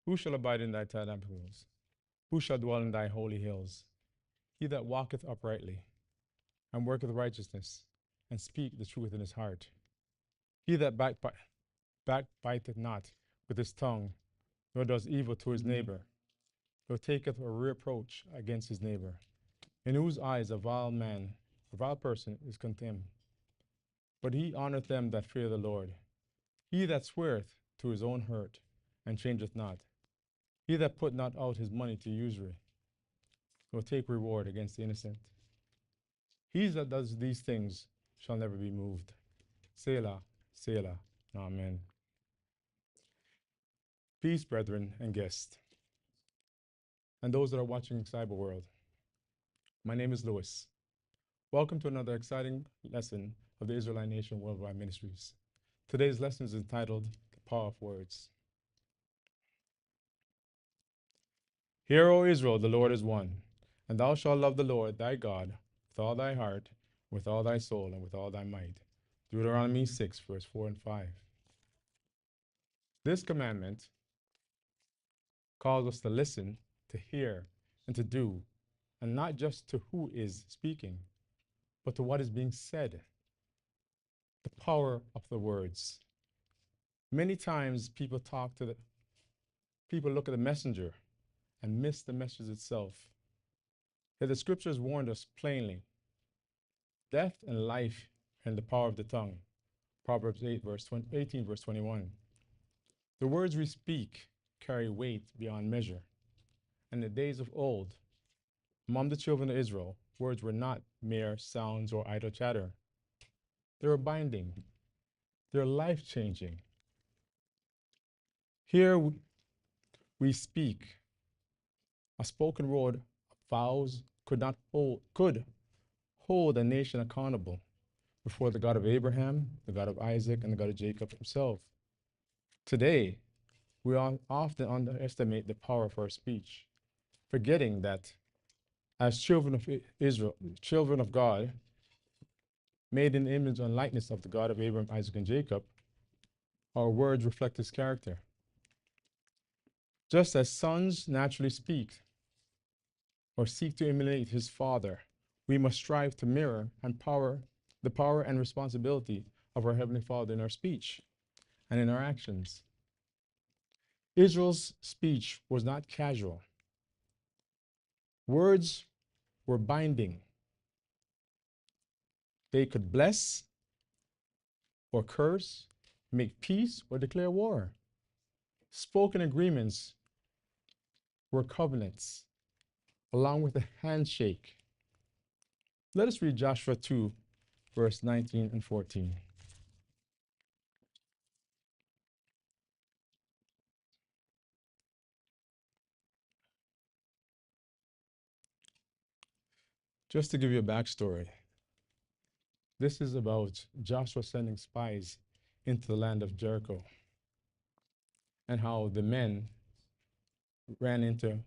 Who shall abide in thy tabernacles? Who shall dwell in thy holy hills? He that walketh uprightly, and worketh righteousness, and speak the truth in his heart. He that backbiteth not with his tongue, nor does evil to his neighbor, nor taketh a reproach against his neighbor, in whose eyes a vile person is contemned. But he honoreth them that fear the Lord. He that sweareth to his own hurt, and changeth not. He that put not out his money to usury, nor take reward against the innocent. He that does these things shall never be moved. Selah, Selah, Amen. Peace, brethren and guests, and those that are watching Cyber World. My name is Louis. Welcome to another exciting lesson of the Israelite Nation Worldwide Ministries. Today's lesson is entitled The Power of Words. Hear, O Israel, the Lord is one, and thou shalt love the Lord thy God with all thy heart, with all thy soul, and with all thy might. Deuteronomy 6, verse 4 and 5. This commandment calls us to listen, to hear, and to do, and not just to who is speaking, but to what is being said. The power of the words. Many times people look at the messenger and miss the message itself. Yet the scriptures warned us plainly. Death and life are in the power of the tongue. Proverbs 18, verse 21. The words we speak carry weight beyond measure. In the days of old, among the children of Israel, words were not mere sounds or idle chatter. They were binding. They're life-changing. Here we speak. A spoken word of vows could hold a nation accountable before the God of Abraham, the God of Isaac, and the God of Jacob himself. Today, we often underestimate the power of our speech, forgetting that as children of Israel, children of God, made in the image and likeness of the God of Abraham, Isaac, and Jacob, our words reflect his character. Just as sons naturally speak or seek to emulate his father, we must strive to mirror the power and responsibility of our Heavenly Father in our speech and in our actions. Israel's speech was not casual. Words were binding. They could bless or curse, make peace or declare war. Spoken agreements were covenants, along with a handshake. Let us read Joshua 2, verse 19 and 14. Just to give you a backstory, this is about Joshua sending spies into the land of Jericho and how the men ran into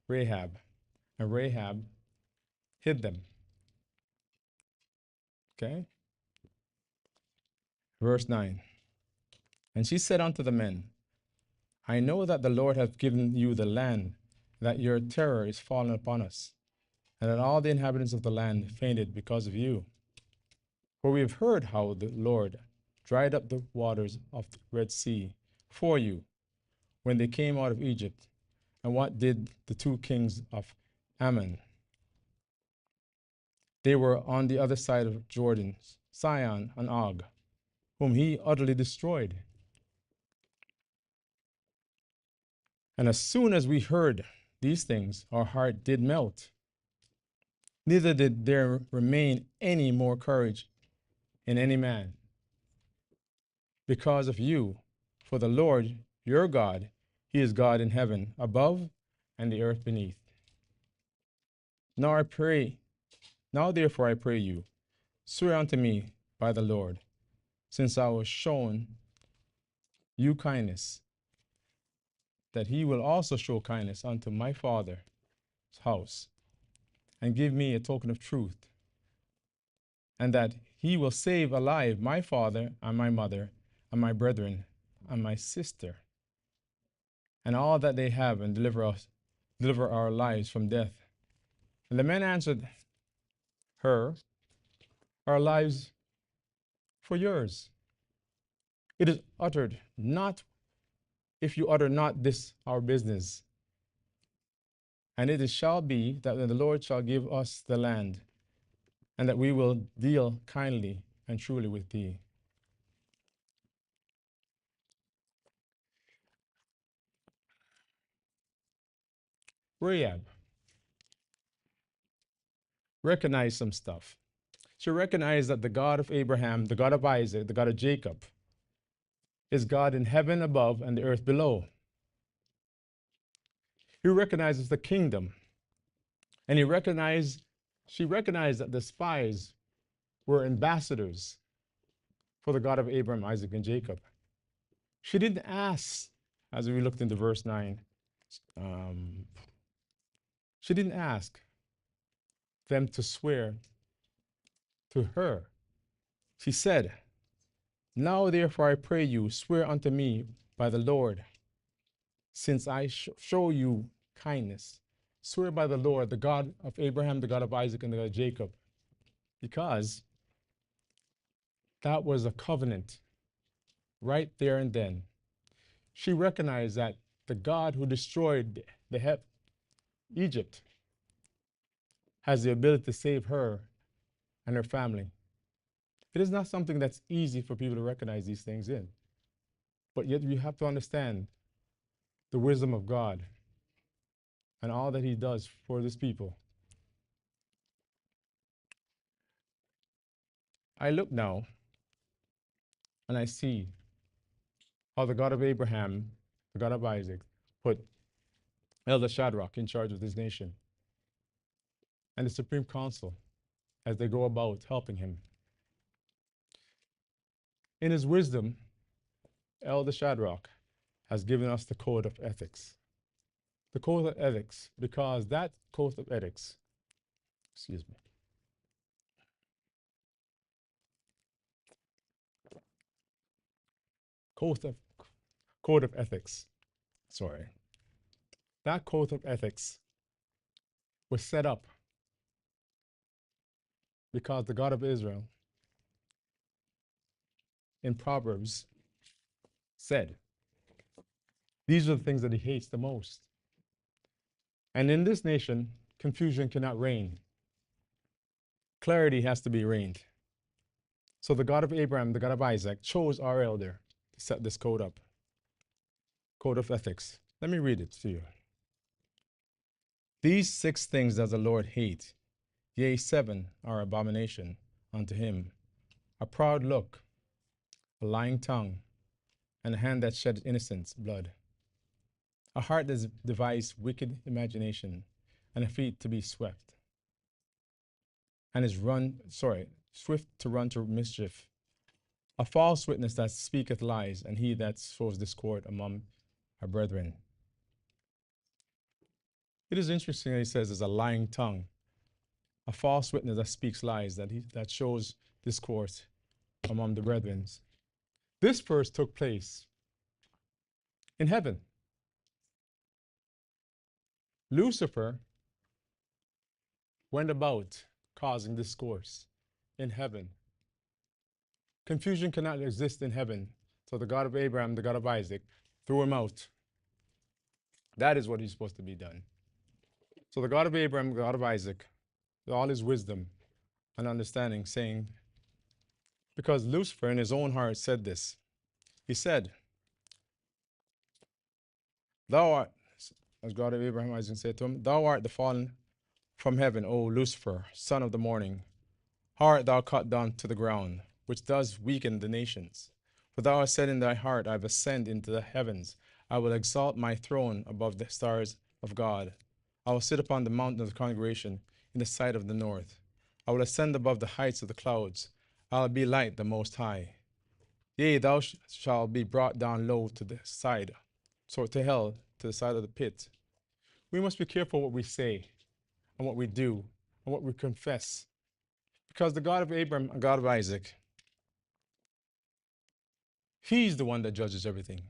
Rahab, and Rahab hid them. Okay? Verse 9. And she said unto the men, I know that the Lord hath given you the land, that your terror is fallen upon us, and that all the inhabitants of the land fainted because of you. For we have heard how the Lord dried up the waters of the Red Sea for you when they came out of Egypt, and what did the two kings of Ammon? They were on the other side of Jordan, Sihon and Og, whom he utterly destroyed. And as soon as we heard these things, our heart did melt. Neither did there remain any more courage in any man because of you. For the Lord, your God, he is God in heaven above and the earth beneath. Now therefore I pray you, swear unto me by the Lord, since I was shown you kindness, that he will also show kindness unto my father's house, and give me a token of truth, and that he will save alive my father and my mother and my brethren and my sister. and all that they have, and deliver our lives from death. And the men answered her, our lives for yours. It is uttered not if you utter not this our business. And it shall be that the Lord shall give us the land, and that we will deal kindly and truly with thee. Rahab recognized some stuff. She recognized that the God of Abraham, the God of Isaac, the God of Jacob, is God in heaven above and the earth below. He recognizes the kingdom, and she recognized that the spies were ambassadors for the God of Abraham, Isaac, and Jacob. She didn't ask, as we looked into verse 9, she didn't ask them to swear to her. She said, now therefore I pray you, swear unto me by the Lord, since I show you kindness. Swear by the Lord, the God of Abraham, the God of Isaac, and the God of Jacob, because that was a covenant right there and then. She recognized that the God who destroyed Egypt has the ability to save her and her family. It is not something that's easy for people to recognize these things in. But yet you have to understand the wisdom of God and all that he does for this people. I look now and I see how the God of Abraham, the God of Isaac, put Elder Shadrach in charge of this nation and the Supreme Council as they go about helping him. In his wisdom, Elder Shadrach has given us the code of ethics. The code of ethics, because that code of ethics, excuse me, code of ethics, sorry. That code of ethics was set up because the God of Israel in Proverbs said, these are the things that he hates the most. And in this nation, confusion cannot reign. Clarity has to be reigned. So the God of Abraham, the God of Isaac, chose our elder to set this code up. Code of ethics. Let me read it to you. These 6 things does the Lord hate, yea, 7 are abomination unto him: a proud look, a lying tongue, and a hand that sheds innocent blood, a heart that devises wicked imagination, and a feet to be swift, and is swift to run to mischief, a false witness that speaketh lies, and he that sows discord among our brethren. It is interesting that he says there's a lying tongue, a false witness that speaks lies, that shows discord among the brethren. This first took place in heaven. Lucifer went about causing discourse in heaven. Confusion cannot exist in heaven. So the God of Abraham, the God of Isaac, threw him out. That is what he's supposed to be done. So the God of Abraham, the God of Isaac, with all his wisdom and understanding, saying, because Lucifer in his own heart said this. He said, thou art, as God of Abraham, Isaac said to him, thou art the fallen from heaven, O Lucifer, son of the morning. How art thou cut down to the ground, which does weaken the nations? For thou hast said in thy heart, I have ascended into the heavens. I will exalt my throne above the stars of God. I will sit upon the mountain of the congregation in the sight of the north. I will ascend above the heights of the clouds. I will be like the Most High. Yea, thou shalt be brought down low to the side, so to hell, to the side of the pit. We must be careful what we say and what we do and what we confess. Because the God of Abraham and God of Isaac, he's the one that judges everything.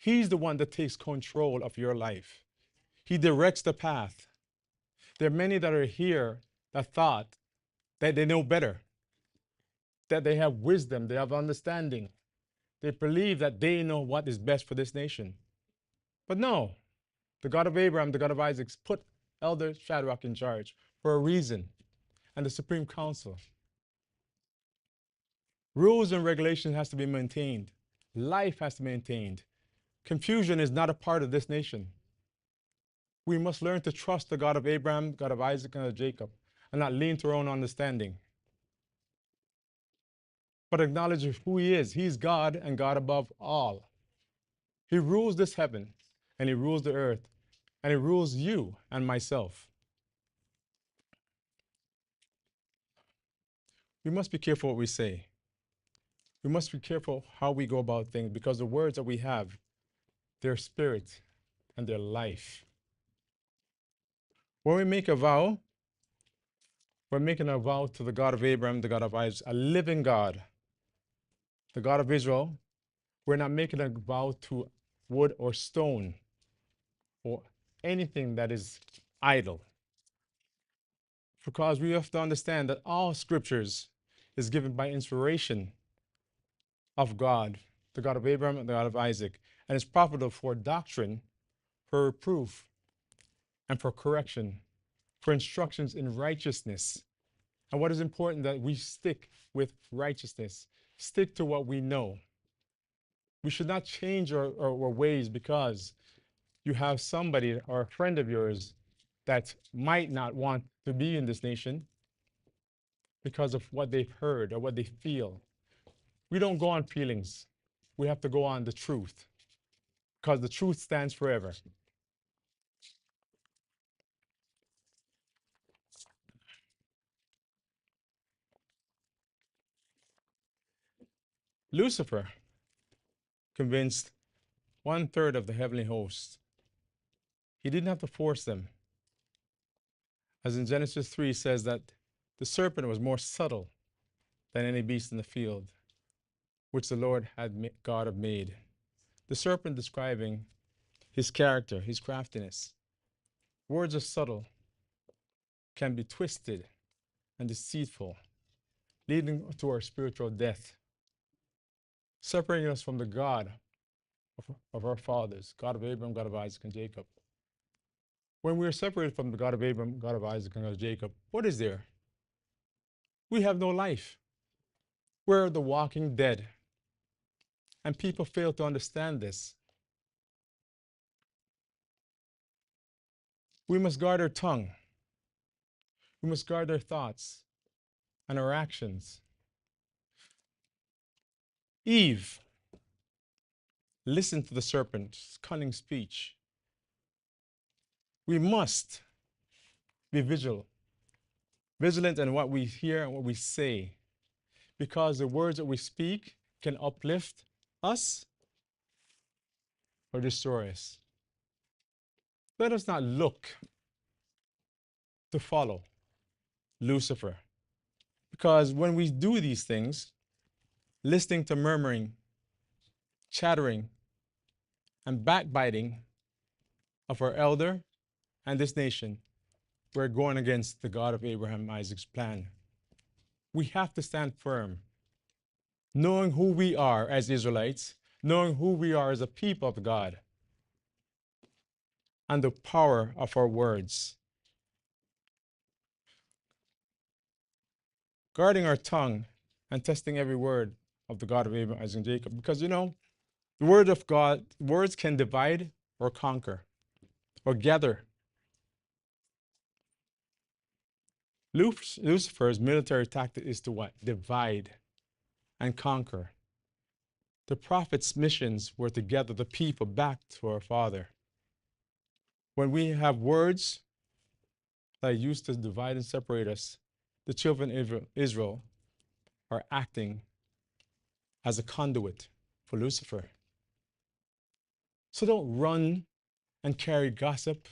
He's the one that takes control of your life. He directs the path. There are many that are here that thought that they know better, that they have wisdom, they have understanding. They believe that they know what is best for this nation. But no, the God of Abraham, the God of Isaac, put Elder Shadrach in charge for a reason, and the Supreme Council. Rules and regulations has to be maintained. Life has to be maintained. Confusion is not a part of this nation. We must learn to trust the God of Abraham, God of Isaac, and of Jacob, and not lean to our own understanding, but acknowledge who He is. He's God and God above all. He rules this heaven, and He rules the earth, and He rules you and myself. We must be careful what we say. We must be careful how we go about things, because the words that we have, they're spirit and their life. When we make a vow, we're making a vow to the God of Abraham, the God of Isaac, a living God, the God of Israel. We're not making a vow to wood or stone or anything that is idle. Because we have to understand that all scriptures is given by inspiration of God, the God of Abraham and the God of Isaac, and is profitable for doctrine, for reproof, and for correction, for instructions in righteousness. And what is important, that we stick with righteousness, stick to what we know. We should not change our ways because you have somebody or a friend of yours that might not want to be in this nation because of what they've heard or what they feel. We don't go on feelings. We have to go on the truth, because the truth stands forever. Lucifer convinced 1/3 of the heavenly host. He didn't have to force them. As in Genesis 3 says that the serpent was more subtle than any beast in the field, which the Lord God had made. The serpent describing his character, his craftiness. Words are subtle, can be twisted and deceitful, leading to our spiritual death, separating us from the God of our fathers, God of Abraham, God of Isaac, and Jacob. When we are separated from the God of Abraham, God of Isaac, and God of Jacob, what is there? We have no life. We're the walking dead. And people fail to understand this. We must guard our tongue. We must guard our thoughts and our actions. Eve listened to the serpent's cunning speech. We must be vigilant in what we hear and what we say, because the words that we speak can uplift us or destroy us. Let us not look to follow Lucifer, because when we do these things, listening to murmuring, chattering, and backbiting of our elder and this nation, we're going against the God of Abraham and Isaac's plan. We have to stand firm, knowing who we are as Israelites, knowing who we are as a people of God, and the power of our words. Guarding our tongue and testing every word of the God of Abraham, Isaac, and Jacob. Because the word of God, words can divide or conquer or gather. Lucifer's military tactic is to what? Divide and conquer. The prophet's missions were to gather the people back to our Father. When we have words that are used to divide and separate us, the children of Israel are acting as a conduit for Lucifer. So don't run and carry gossip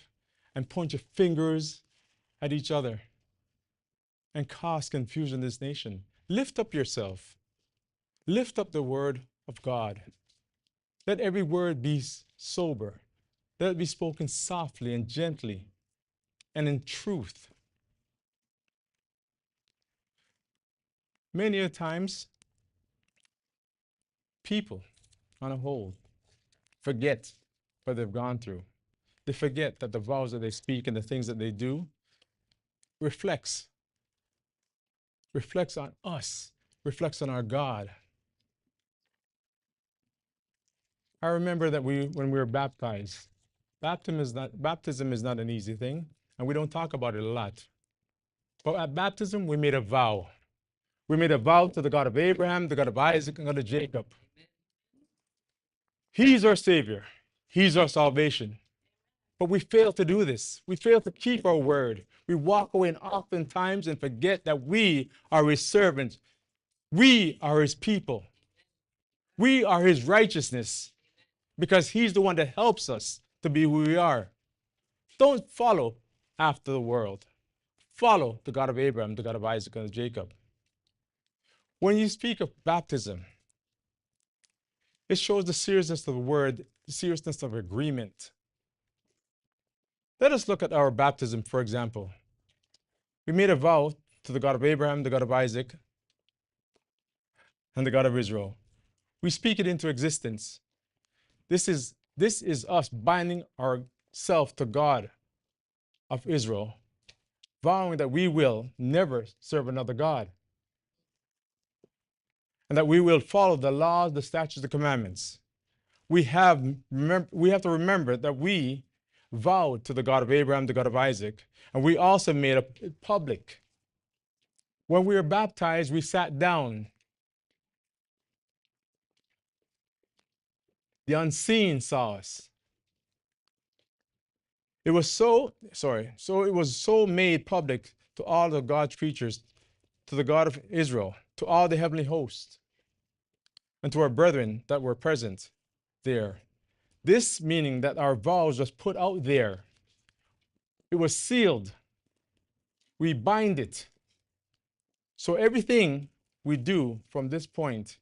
and point your fingers at each other and cause confusion in this nation. Lift up yourself. Lift up the word of God. Let every word be sober. Let it be spoken softly and gently and in truth. Many a times, people on a whole forget what they've gone through. They forget that the vows that they speak and the things that they do reflects on us, reflects on our God. I remember that when we were baptized, baptism is not an easy thing, and we don't talk about it a lot. But at baptism, we made a vow. We made a vow to the God of Abraham, the God of Isaac, and the God of Jacob. He's our Savior. He's our salvation. But we fail to do this. We fail to keep our word. We walk away and oftentimes and forget that we are His servants. We are His people. We are His righteousness because He's the one that helps us to be who we are. Don't follow after the world. Follow the God of Abraham, the God of Isaac, and Jacob. When you speak of baptism, it shows the seriousness of the word, the seriousness of agreement. Let us look at our baptism, for example. We made a vow to the God of Abraham, the God of Isaac, and the God of Israel. We speak it into existence. This is us binding ourselves to God of Israel, vowing that we will never serve another God, and that we will follow the laws, the statutes, the commandments. We have to remember that we vowed to the God of Abraham, the God of Isaac, and we also made it public. When we were baptized, we sat down. The unseen saw us. It was so made public to all of God's creatures, to the God of Israel, to all the heavenly hosts, and to our brethren that were present there. This meaning that our vows was put out there. It was sealed. We bind it. So everything we do from this point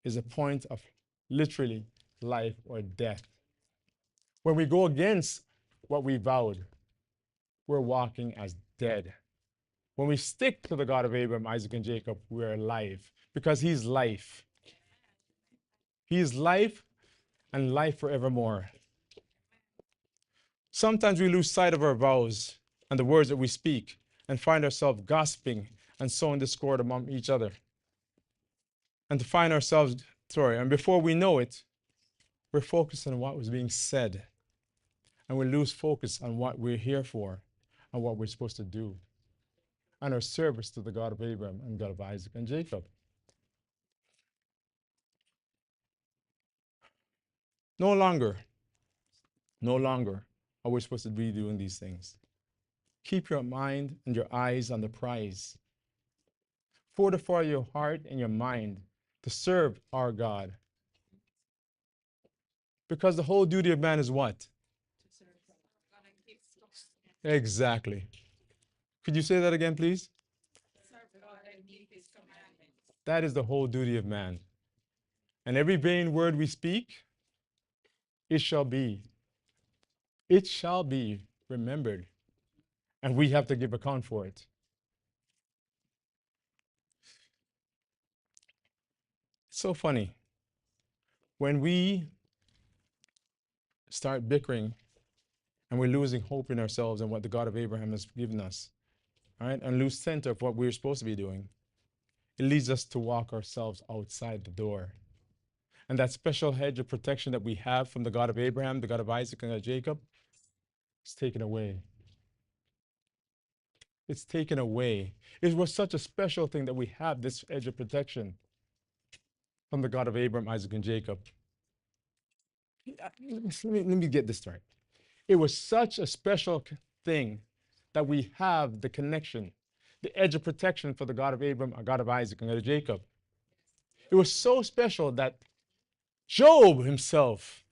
is a point of literally life or death. When we go against what we vowed, we're walking as dead. When we stick to the God of Abraham, Isaac, and Jacob, we're alive because He's life. He is life and life forevermore. Sometimes we lose sight of our vows and the words that we speak and find ourselves gossiping and sowing discord among each other. And before we know it, we're focused on what was being said. And we lose focus on what we're here for and what we're supposed to do. And our service to the God of Abraham and God of Isaac and Jacob. No longer are we supposed to be doing these things. Keep your mind and your eyes on the prize. Fortify your heart and your mind to serve our God. Because the whole duty of man is what? To serve God and keep His exactly. Could you say that again, please? Serve God and keep His commandments. That is the whole duty of man. And every vain word we speak, it shall be remembered. And we have to give account for it. It's so funny. When we start bickering and we're losing hope in ourselves and what the God of Abraham has given us, all right, and lose center of what we're supposed to be doing, it leads us to walk ourselves outside the door. And that special hedge of protection that we have from the God of Abraham, the God of Isaac, and Jacob, is taken away. It's taken away. It was such a special thing that we have this edge of protection from the God of Abraham, Isaac, and Jacob. Let me get this right. It was such a special thing that we have the connection, the edge of protection for the God of Abraham, God of Isaac, and God of Jacob. It was so special that Job himself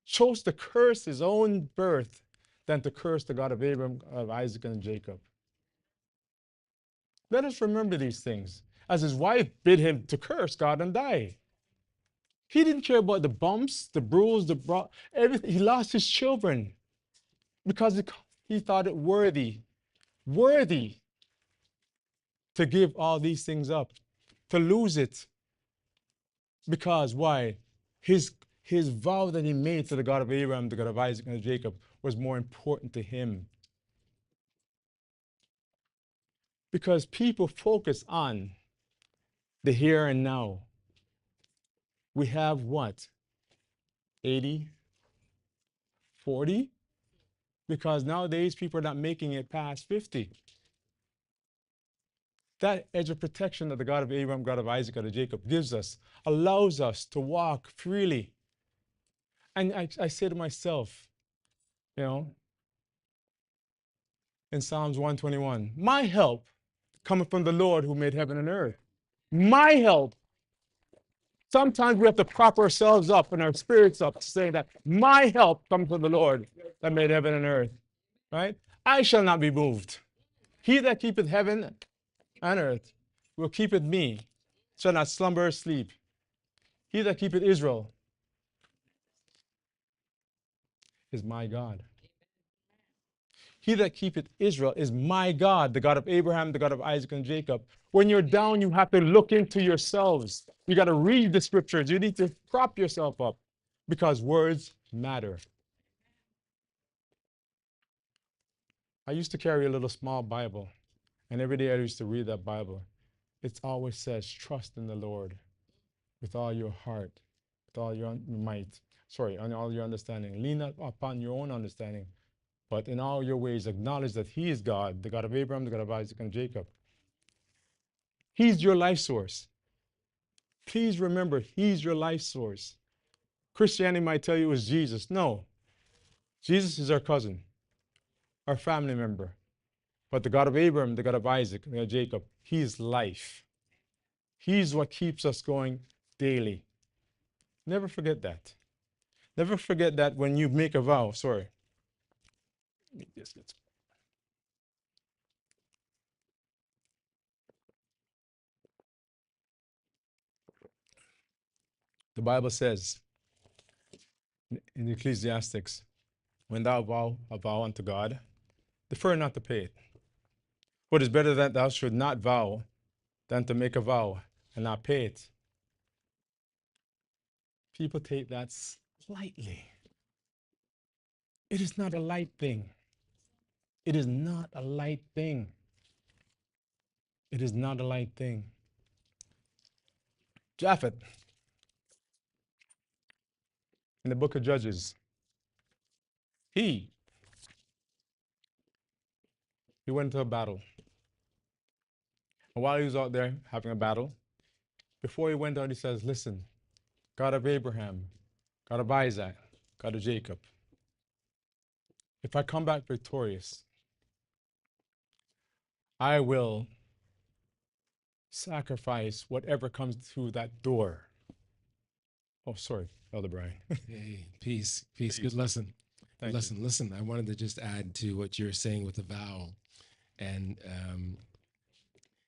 chose to curse his own birth than to curse the God of Abraham, of Isaac, and Jacob. Let us remember these things, as his wife bid him to curse God and die. He didn't care about the bumps, the bruise, everything. He lost his children because he thought it worthy to give all these things up, to lose it. Because why? His vow that he made to the God of Abraham, the God of Isaac, and Jacob was more important to him. Because people focus on the here and now. We have what? 80, 40? Because nowadays people are not making it past 50. That edge of protection that the God of Abraham, God of Isaac, God of Jacob gives us allows us to walk freely. And I say to myself, you know, in Psalms 121, my help cometh from the Lord who made heaven and earth. My help. Sometimes we have to prop ourselves up and our spirits up, saying that my help comes from the Lord that made heaven and earth. Right? I shall not be moved. He that keepeth heaven and earth will keepeth me, shall not slumber or sleep. He that keepeth Israel is my God. He that keepeth Israel is my God, the God of Abraham, the God of Isaac and Jacob. When you're down, you have to look into yourselves. You got to read the scriptures. You need to prop yourself up because words matter. I used to carry a little small Bible, and every day I used to read that Bible. It always says, trust in the Lord with all your heart, with all your might. On all your understanding. Lean not upon your own understanding, but in all your ways acknowledge that He is God, the God of Abraham, the God of Isaac and Jacob. He's your life source. Please remember, He's your life source. Christianity might tell you it was Jesus. No. Jesus is our cousin, our family member. But the God of Abraham, the God of Isaac, the God of Jacob, He is life. He's what keeps us going daily. Never forget that. Never forget that when you make a vow. Sorry. The Bible says in Ecclesiastes, when thou vow a vow unto God, defer not to pay it. For it is better that thou should not vow than to make a vow and not pay it. People take that lightly. It is not a light thing. It is not a light thing. It is not a light thing. Jephthah, in the book of Judges, he went into a battle. And while he was out there having a battle, before he went out, he says, listen, God of Abraham, God of Isaac, God of Jacob, if I come back victorious, I will sacrifice whatever comes through that door. Oh, sorry, Elder Brian. Hey, peace. Good lesson. Thank Listen, you. listen. I wanted to just add to what you're saying with the vow, and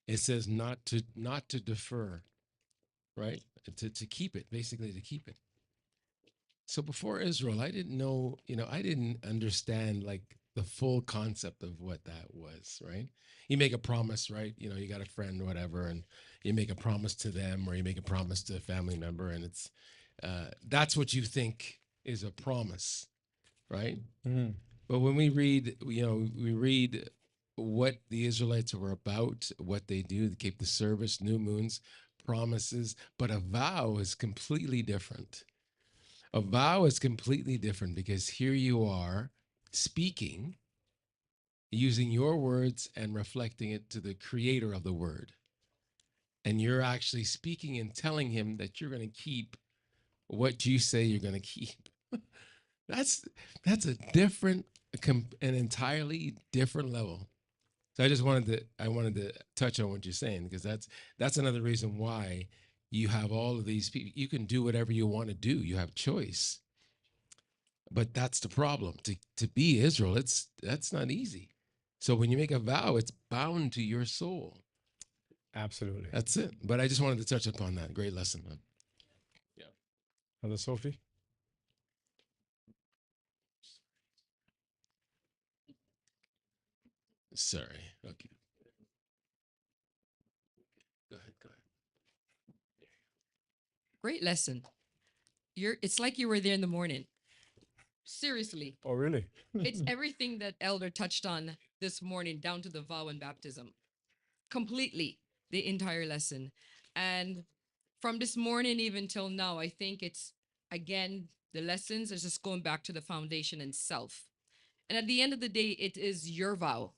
it says not to defer, right? To keep it, basically to keep it. So before Israel, I didn't know, I didn't understand like the full concept of what that was, right? You make a promise, right? You got a friend or whatever, and you make a promise to them, or you make a promise to a family member, and it's that's what you think is a promise, right? Mm-hmm. But when we read, we read what the Israelites were about, what they do, they keep the service, new moons, promises, but a vow is completely different. A vow is completely different because here you are speaking, using your words and reflecting it to the creator of the word. And you're actually speaking and telling him that you're going to keep what you say you're going to keep. That's a different, an entirely different level. So I wanted to touch on what you're saying because that's another reason why you have all of these people. You can do whatever you want to do. You have choice. But that's the problem. To be Israel, that's not easy. So when you make a vow, it's bound to your soul. Absolutely. That's it. But I just wanted to touch upon that. Great lesson, man. Yeah. Mother Sophie? Sorry. Okay. Go ahead. Go ahead. Great lesson. It's like you were there in the morning. Seriously. Oh, really? It's everything that Elder touched on this morning, down to the vow and baptism. Completely. The entire lesson. And from this morning even till now, I think it's, again, the lessons is just going back to the foundation and self. And at the end of the day, it is your vow.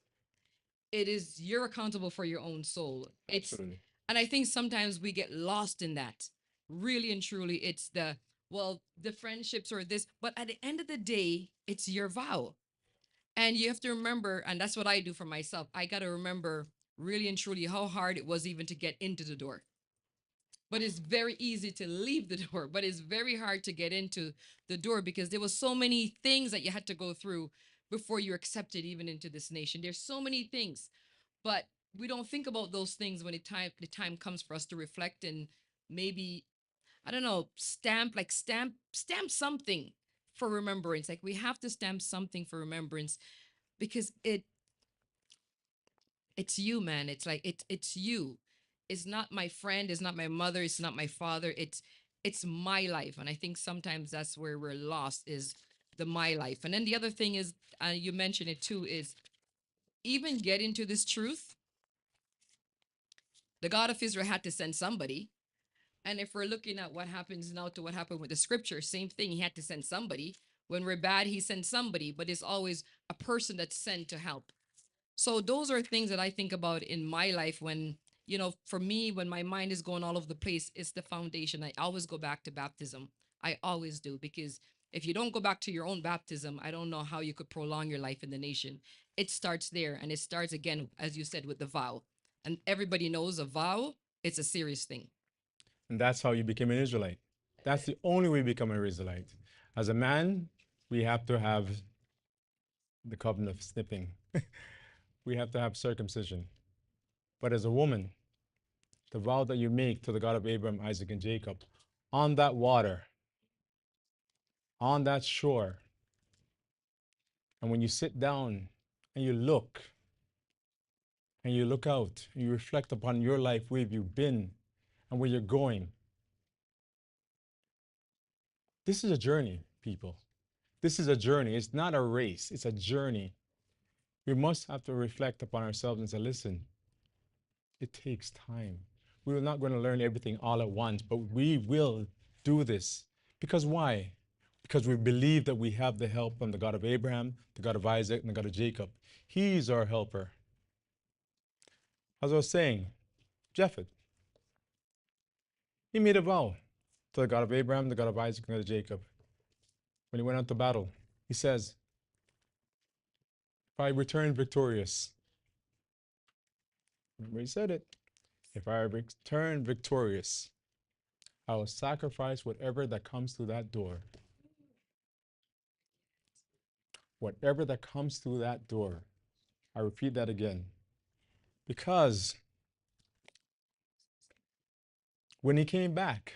It is, you're accountable for your own soul. Absolutely. And I think sometimes we get lost in that. Really and truly, it's the friendships or this, but at the end of the day, it's your vow. And you have to remember, and that's what I do for myself. I got to remember really and truly how hard it was even to get into the door. But it's very easy to leave the door, but it's very hard to get into the door because there was so many things that you had to go through before you're accepted even into this nation. There's so many things, but we don't think about those things when the time comes for us to reflect and maybe, I don't know, stamp something for remembrance. Like we have to stamp something for remembrance because it's you, man. It's like it's you. It's not my friend, it's not my mother, it's not my father. It's my life. And I think sometimes that's where we're lost, is the my life. And then the other thing is, you mentioned it too, is even getting to this truth, the God of Israel had to send somebody. And if we're looking at what happens now to what happened with the scripture, same thing. He had to send somebody. When we're bad, he sends somebody, but it's always a person that's sent to help. So those are things that I think about in my life when, for me, when my mind is going all over the place, it's the foundation. I always go back to baptism. I always do, because if you don't go back to your own baptism, I don't know how you could prolong your life in the nation. It starts there, and it starts again, as you said, with the vow. And everybody knows a vow, it's a serious thing. And that's how you became an Israelite. That's the only way you become an Israelite. As a man, we have to have the covenant of snipping. We have to have circumcision. But as a woman, the vow that you make to the God of Abraham, Isaac, and Jacob, on that water, on that shore, and when you sit down and you look out, and you reflect upon your life, where you've been and where you're going. This is a journey, people. This is a journey. It's not a race, it's a journey. We must have to reflect upon ourselves and say, listen, it takes time. We're not going to learn everything all at once, but we will do this. Because why? Because we believe that we have the help from the God of Abraham, the God of Isaac, and the God of Jacob. He's our helper. As I was saying, Jephthah, he made a vow to the God of Abraham, the God of Isaac, and the God of Jacob. When he went out to battle, he says, if I return victorious, remember he said it, if I return victorious, I will sacrifice whatever that comes through that door. Whatever that comes through that door. I repeat that again. Because when he came back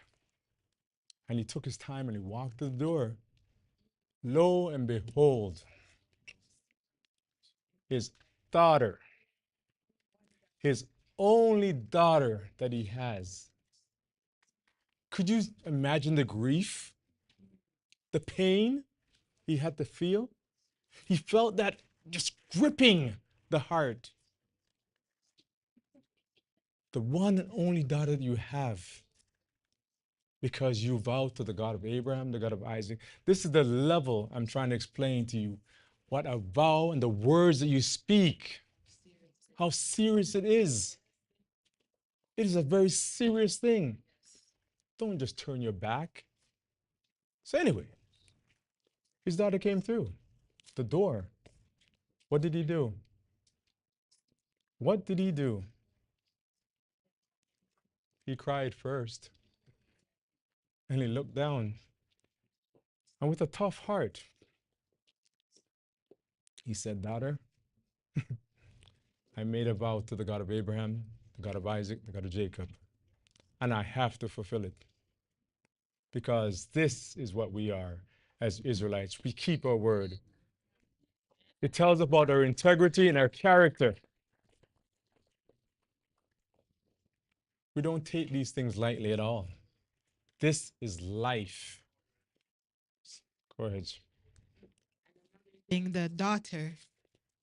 and he took his time and he walked to the door, lo and behold, his daughter, his only daughter that he has. Could you imagine the grief, the pain he had to feel? He felt that just gripping the heart. The one and only daughter that you have, because you vowed to the God of Abraham, the God of Isaac. This is the level I'm trying to explain to you. What a vow and the words that you speak, how serious it is. It is a very serious thing. Don't just turn your back. So anyway, his daughter came through the door. What did he do? What did he do? He cried first. And he looked down. And with a tough heart, he said, daughter, I made a vow to the God of Abraham, the God of Isaac, the God of Jacob, and I have to fulfill it. because this is what we are as Israelites. We keep our word. It tells about our integrity and our character. We don't take these things lightly at all. This is life. Go ahead. Being the daughter,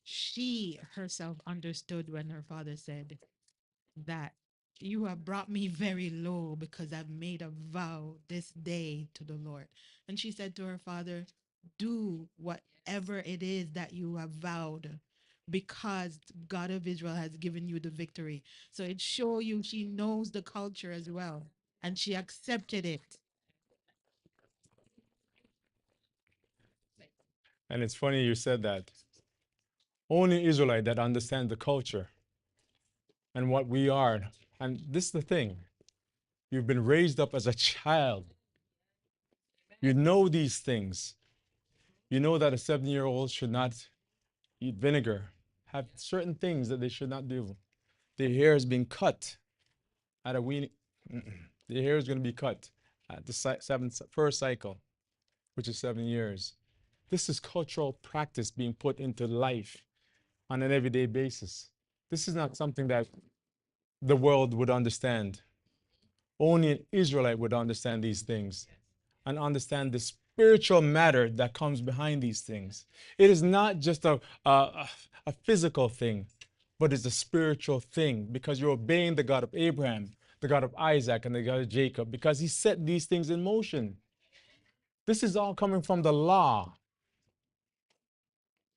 she herself understood when her father said that you have brought me very low because I've made a vow this day to the Lord. And she said to her father, do whatever it is that you have vowed because God of Israel has given you the victory. So it shows you she knows the culture as well and she accepted it. And it's funny you said that. Only Israelite that understands the culture and what we are. And this is the thing. You've been raised up as a child. You know these things. You know that a 7-year-old should not eat vinegar, have certain things that they should not do. Their hair is being cut at a weaning. Their hair is going to be cut at the first cycle, which is 7 years. This is cultural practice being put into life on an everyday basis. This is not something that the world would understand. Only an Israelite would understand these things and understand the spiritual matter that comes behind these things. It is not just a physical thing, but it's a spiritual thing because you're obeying the God of Abraham, the God of Isaac, and the God of Jacob because he set these things in motion. This is all coming from the law.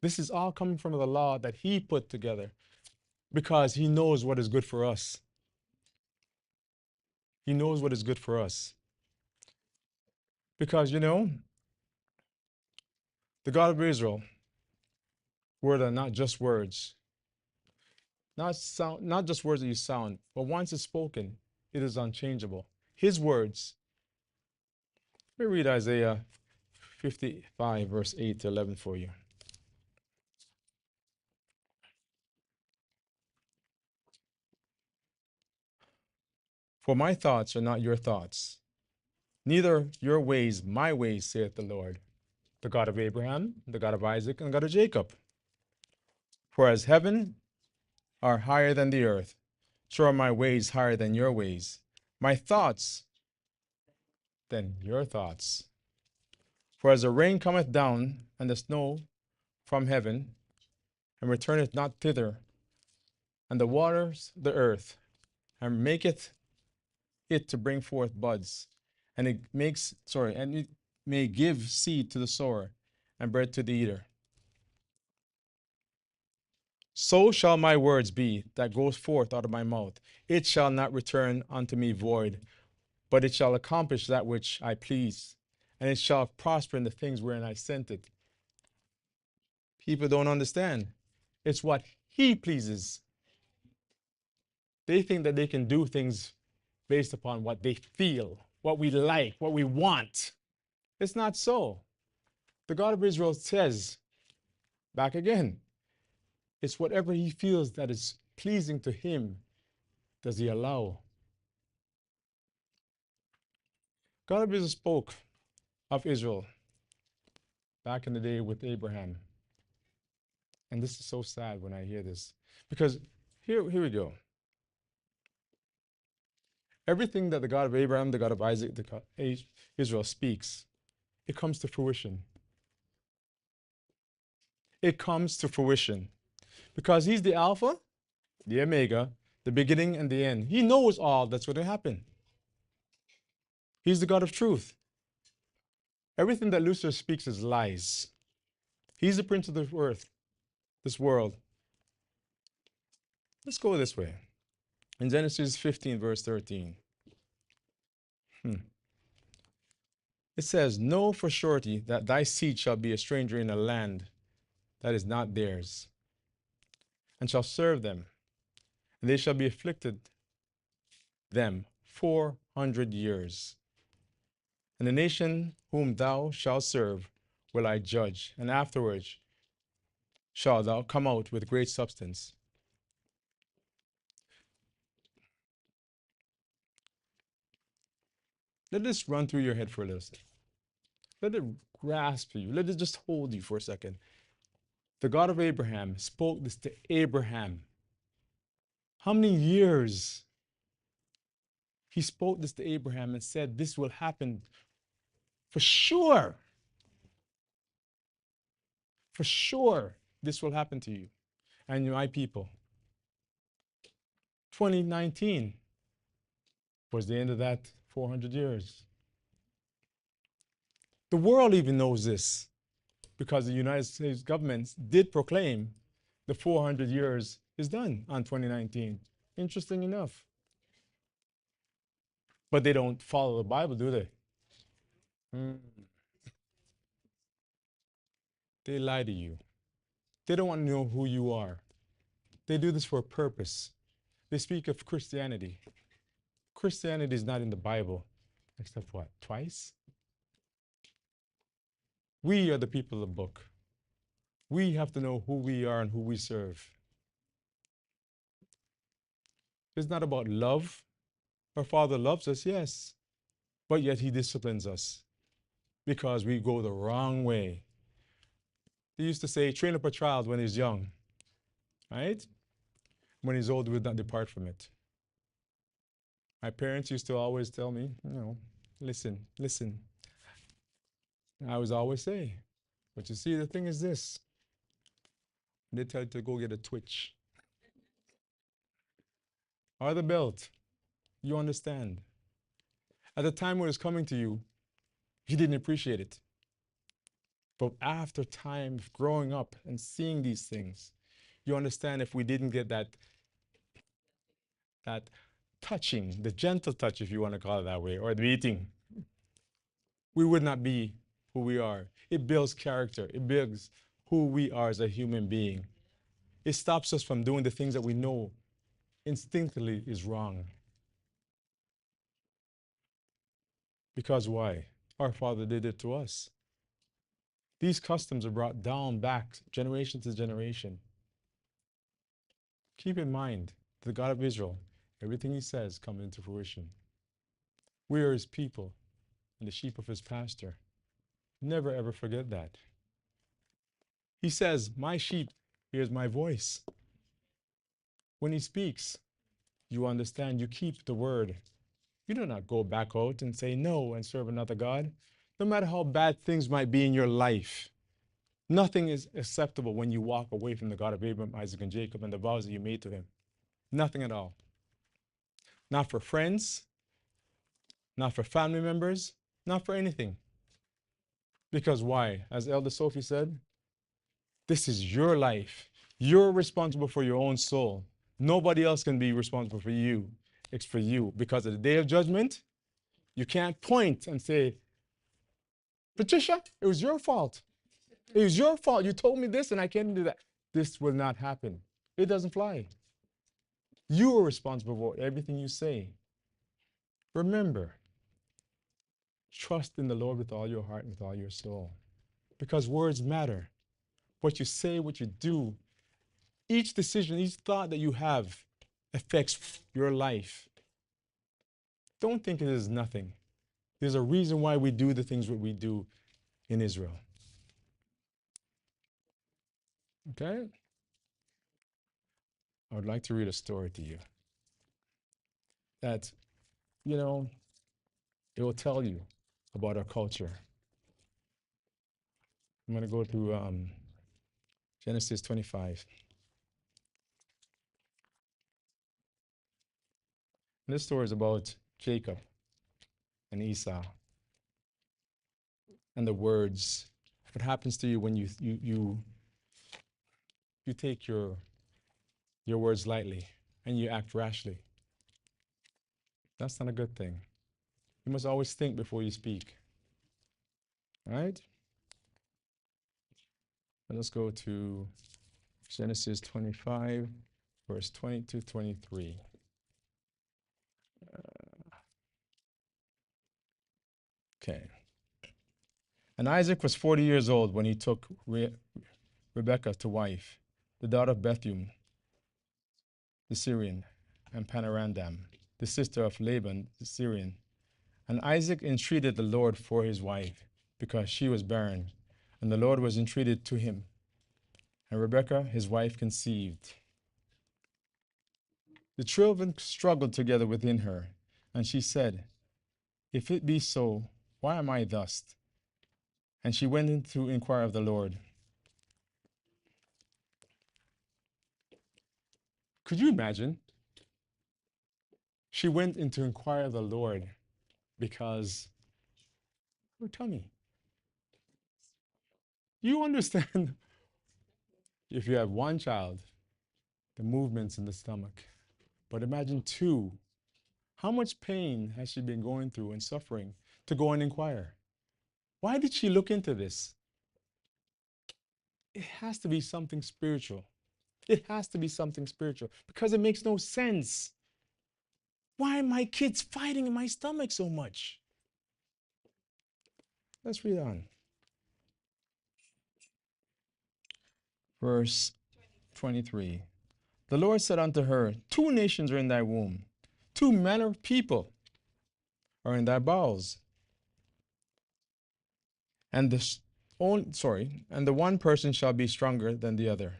This is all coming from the law that he put together because he knows what is good for us. He knows what is good for us. Because, you know, the God of Israel, words are not just words. Not just words that you sound, but once it's spoken, it is unchangeable. His words. Let me read Isaiah 55, verse 8 to 11 for you. For my thoughts are not your thoughts, neither your ways my ways, saith the Lord, the God of Abraham, the God of Isaac, and the God of Jacob. For as heaven are higher than the earth, so are my ways higher than your ways, my thoughts than your thoughts. For as the rain cometh down, and the snow from heaven, and returneth not thither, and the waters the earth, and maketh it to bring forth buds, and it may give seed to the sower, and bread to the eater. So shall my words be that goes forth out of my mouth. It shall not return unto me void, but it shall accomplish that which I please, and it shall prosper in the things wherein I sent it. People don't understand. It's what he pleases. They think that they can do things based upon what they feel, what we like, what we want. It's not so. The God of Israel says, back again, it's whatever he feels that is pleasing to him does he allow. God of Israel spoke of Israel back in the day with Abraham. And this is so sad when I hear this. Because here we go. Everything that the God of Abraham, the God of Isaac, the God of Israel speaks, it comes to fruition. It comes to fruition. Because he's the Alpha, the Omega, the beginning and the end. He knows all that's going to happen. He's the God of truth. Everything that Lucifer speaks is lies. He's the prince of the earth, this world. Let's go this way. In Genesis 15, verse 13. It says, know for surety that thy seed shall be a stranger in a land that is not theirs, and shall serve them, and they shall be afflicted them 400 years. And the nation whom thou shalt serve will I judge, and afterwards shalt thou come out with great substance. Let this run through your head for a little second. Let it grasp you. Let it just hold you for a second. The God of Abraham spoke this to Abraham. How many years? He spoke this to Abraham and said, this will happen for sure. For sure, this will happen to you and my people. 2019 was the end of that 400 years. The world even knows this because the United States government did proclaim the 400 years is done on 2019. Interesting enough. But they don't follow the Bible, do they? They lie to you. They don't want to know who you are. They do this for a purpose. They speak of Christianity. Christianity is not in the Bible, except what? Twice? We are the people of the book. We have to know who we are and who we serve. It's not about love. Our Father loves us, yes, but yet He disciplines us because we go the wrong way. They used to say, train up a child when he's young, right? When he's old, he will not depart from it. My parents used to always tell me, listen, listen. And I was always say, but you see, the thing is this. They tell you to go get a twitch or the belt. You understand. At the time when it was coming to you, you didn't appreciate it. But after time of growing up and seeing these things, you understand if we didn't get that touching, the gentle touch, if you want to call it that way, or the beating, we would not be who we are. It builds character. It builds who we are as a human being. It stops us from doing the things that we know instinctively is wrong. Because why? Our Father did it to us. These customs are brought down back generation to generation. Keep in mind, the God of Israel, everything He says comes into fruition. We are His people and the sheep of His pasture. Never ever forget that. He says, my sheep hears my voice. When He speaks, you understand, you keep the word. You do not go back out and say no and serve another God. No matter how bad things might be in your life, nothing is acceptable when you walk away from the God of Abraham, Isaac, and Jacob and the vows that you made to Him. Nothing at all. Not for friends, not for family members, not for anything. Because why? As Elder Sophie said, this is your life. You're responsible for your own soul. Nobody else can be responsible for you. It's for you. Because at the day of judgment, you can't point and say, Patricia, it was your fault. It was your fault. You told me this and I can't do that. This will not happen. It doesn't fly. You are responsible for everything you say. Remember, trust in the Lord with all your heart and with all your soul. Because words matter. What you say, what you do, each decision, each thought that you have affects your life. Don't think it is nothing. There's a reason why we do the things that we do in Israel. Okay? I would like to read a story to you that, it will tell you about our culture. I'm going to go to Genesis 25. And this story is about Jacob and Esau and the words. What happens to you when you take your words lightly and you act rashly? That's not a good thing. You must always think before you speak. All right? And let's go to Genesis 25, verse 20 to 23. Okay. And Isaac was 40 years old when he took Rebekah to wife, the daughter of Bethuel, the Syrian, and Panorandam, the sister of Laban, the Syrian. And Isaac entreated the Lord for his wife, because she was barren, and the Lord was entreated to him. And Rebekah, his wife, conceived. The children struggled together within her, and she said, If it be so, why am I thus? And she went in to inquire of the Lord. Could you imagine? She went in to inquire of the Lord because, oh, tell me, you understand if you have one child, the movements in the stomach, but imagine two. How much pain has she been going through and suffering to go and inquire? Why did she look into this? It has to be something spiritual. It has to be something spiritual because it makes no sense. Why are my kids fighting in my stomach so much? Let's read on. Verse 23. The Lord said unto her, Two nations are in thy womb, two manner of people are in thy bowels. And the one person shall be stronger than the other,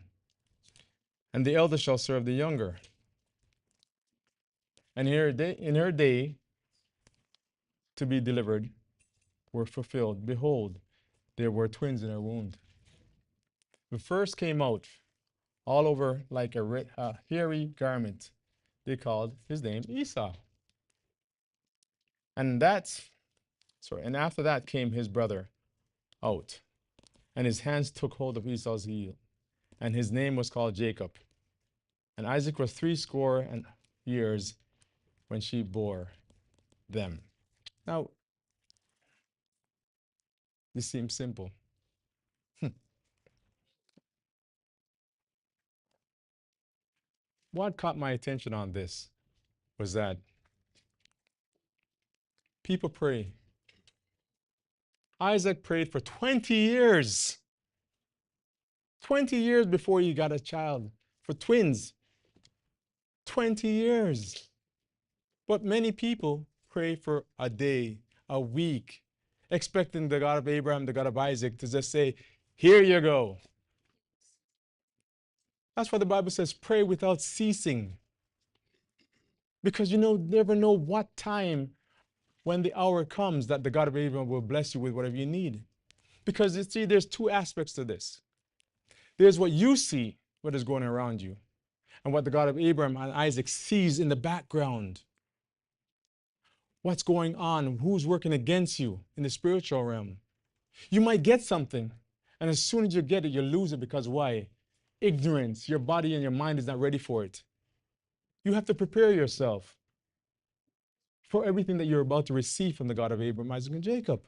and the elder shall serve the younger. And in her day to be delivered were fulfilled. Behold, there were twins in her womb. The first came out all over like a hairy garment. They called his name Esau. And after that came his brother out, and his hands took hold of Esau's heel, and his name was called Jacob. And Isaac was 80 years when she bore them. Now, this seems simple. What caught my attention on this was that people pray. Isaac prayed for 20 years. 20 years before he got a child. For twins. 20 years. But many people pray for a day, a week, expecting the God of Abraham, the God of Isaac to just say, here you go. That's why the Bible says pray without ceasing. Because you never know what time when the hour comes that the God of Abraham will bless you with whatever you need. Because you see, there's two aspects to this. There's what you see, what is going around you, and what the God of Abraham and Isaac sees in the background. What's going on? Who's working against you in the spiritual realm? You might get something, and as soon as you get it, you lose it because why? Ignorance. Your body and your mind is not ready for it. You have to prepare yourself for everything that you're about to receive from the God of Abraham, Isaac, and Jacob.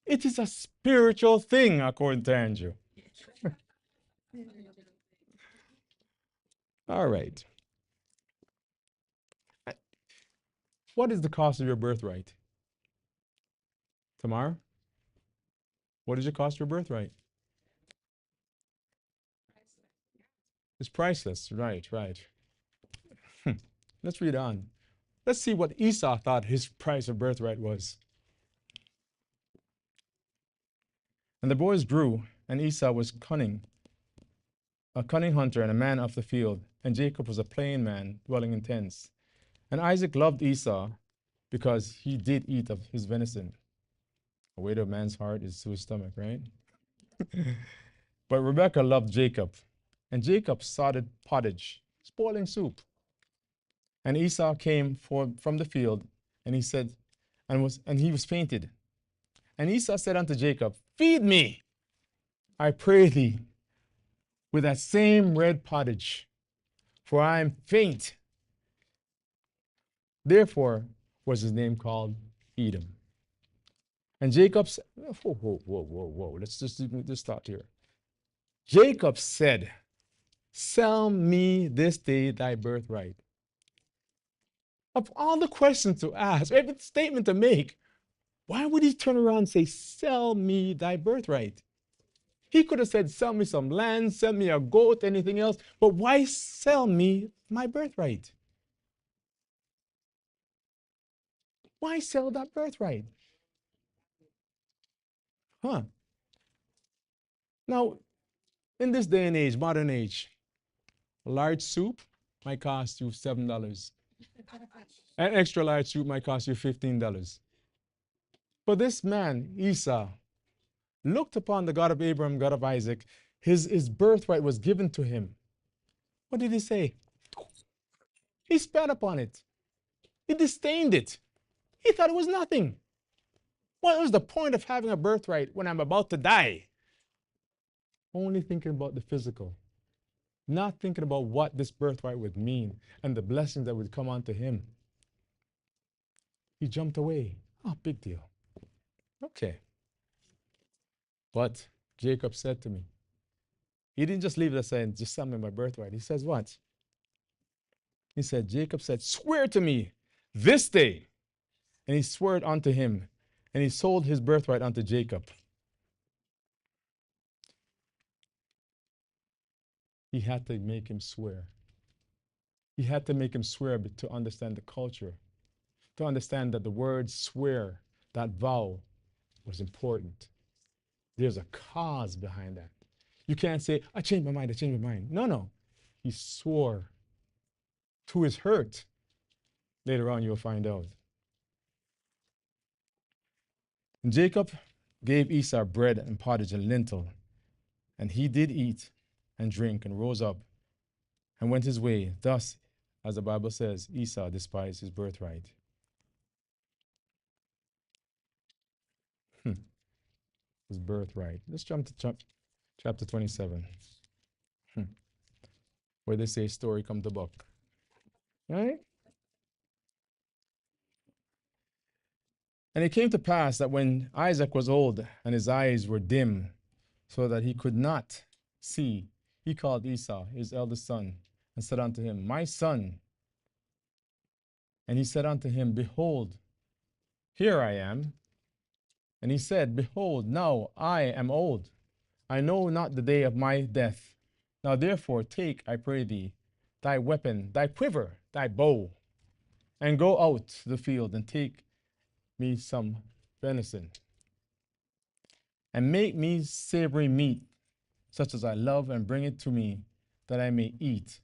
It is a spiritual thing, according to Andrew. All right. What is the cost of your birthright? Tamar? What is your cost of your birthright? It's priceless. Right. Let's read on. Let's see what Esau thought his price of birthright was. And the boys grew, and Esau was cunning, a cunning hunter and a man of the field, and Jacob was a plain man, dwelling in tents. And Isaac loved Esau because he did eat of his venison. The weight of man's heart is to his stomach, right? But Rebekah loved Jacob, and Jacob sought pottage, spoiling soup. And Esau came from the field, and he said, and he was fainted. And Esau said unto Jacob, Feed me, I pray thee, with that same red pottage, for I am faint. Therefore was his name called Edom. And Jacob said, whoa. Let's just start here. Jacob said, Sell me this day thy birthright. Of all the questions to ask, every statement to make, why would he turn around and say, Sell me thy birthright? He could have said, Sell me some land, sell me a goat, anything else, but why sell me my birthright? Why sell that birthright? Huh? Now, in this day and age, modern age, a large soup might cost you $7. An extra large soup might cost you $15. But this man, Esau, looked upon the God of Abraham, God of Isaac. His birthright was given to him. What did he say? He spat upon it. He disdained it. He thought it was nothing. What was the point of having a birthright when I'm about to die? Only thinking about the physical, not thinking about what this birthright would mean and the blessings that would come onto him. He jumped away. Oh, big deal. Okay. But Jacob said to me, he didn't just leave it saying, just sell me my birthright. He says what? He said, Jacob said, swear to me this day. And he swore unto him, and he sold his birthright unto Jacob. He had to make him swear. He had to make him swear to understand the culture, to understand that the word swear, that vow, was important. There's a cause behind that. You can't say, I changed my mind, I changed my mind. No, no. He swore to his hurt. Later on, you'll find out. And Jacob gave Esau bread and pottage and lentil, and he did eat and drink and rose up and went his way. Thus, as the Bible says, Esau despised his birthright. His birthright. Let's jump to chapter 27, where they say story come to book. Right? And it came to pass that when Isaac was old and his eyes were dim, so that he could not see, he called Esau, his eldest son, and said unto him, my son. And he said unto him, behold, here I am. And he said, behold, now I am old. I know not the day of my death. Now therefore take, I pray thee, thy weapon, thy quiver, thy bow, and go out to the field and take me some venison, and make me savory meat, such as I love, and bring it to me, that I may eat,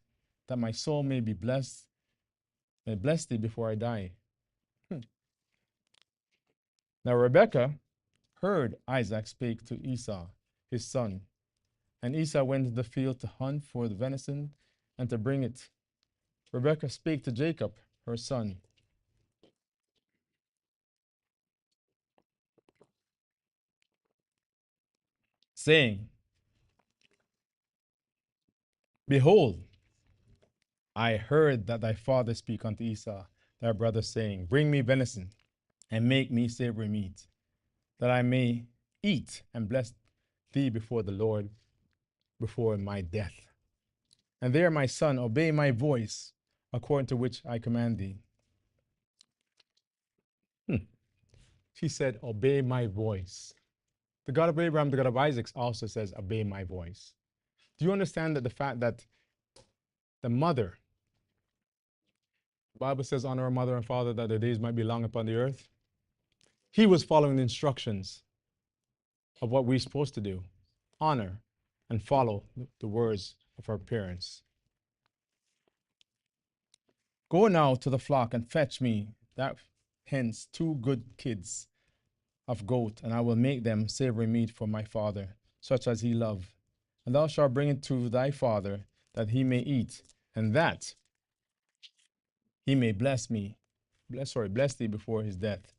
that my soul may be blessed, may bless thee before I die. Now Rebekah heard Isaac spake to Esau, his son. And Esau went to the field to hunt for the venison and to bring it. Rebekah spake to Jacob, her son, saying, behold, I heard that thy father speak unto Esau, thy brother, saying, bring me venison, and make me savory meat, that I may eat and bless thee before the Lord, before my death. And there, my son, obey my voice, according to which I command thee. She said, obey my voice. The God of Abraham, the God of Isaac also says, obey my voice. Do you understand that the fact that the mother, the Bible says, honor our mother and father that their days might be long upon the earth? He was following the instructions of what we're supposed to do. Honor and follow the words of our parents. Go now to the flock and fetch me that hence 2 good kids of goat, and I will make them savory meat for my father, such as he loved. And thou shalt bring it to thy father, that he may eat, and that he may bless thee before his death.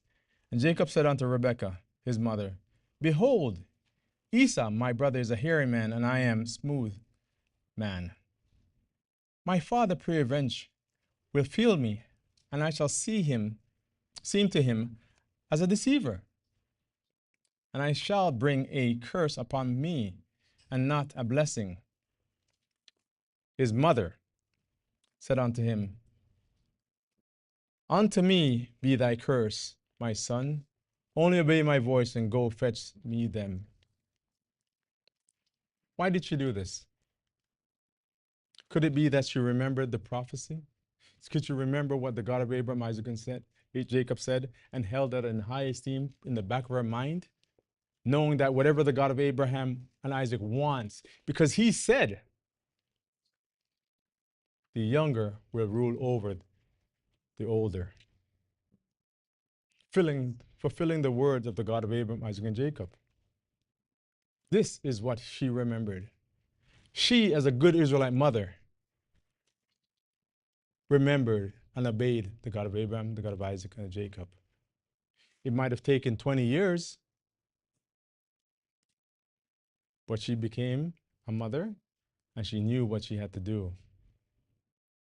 And Jacob said unto Rebekah, his mother, behold, Esau, my brother, is a hairy man, and I am smooth man. My father peradventure will feel me, and I shall seem to him as a deceiver. And I shall bring a curse upon me, and not a blessing. His mother said unto him, unto me be thy curse, my son. Only obey my voice and go fetch me them. Why did she do this? Could it be that she remembered the prophecy? Could you remember what the God of Abraham, Isaac, and said? Jacob said, and held that in high esteem in the back of her mind, knowing that whatever the God of Abraham and Isaac wants, because he said, the younger will rule over the older, fulfilling the words of the God of Abraham, Isaac, and Jacob. This is what she remembered. She, as a good Israelite mother, remembered and obeyed the God of Abraham, the God of Isaac, and Jacob. It might have taken 20 years, but she became a mother and she knew what she had to do.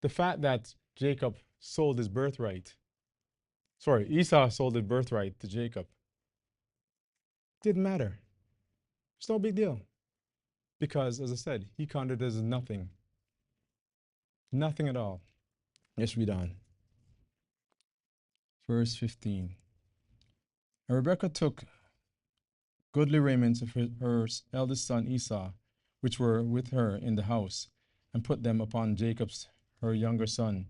The fact that Jacob sold his birthright, Esau sold his birthright to Jacob, didn't matter. It's no big deal. Because, as I said, he counted as nothing. Nothing at all. Let's read on. Verse 15. And Rebekah took goodly raiments of her eldest son Esau, which were with her in the house, and put them upon Jacob's, her younger son.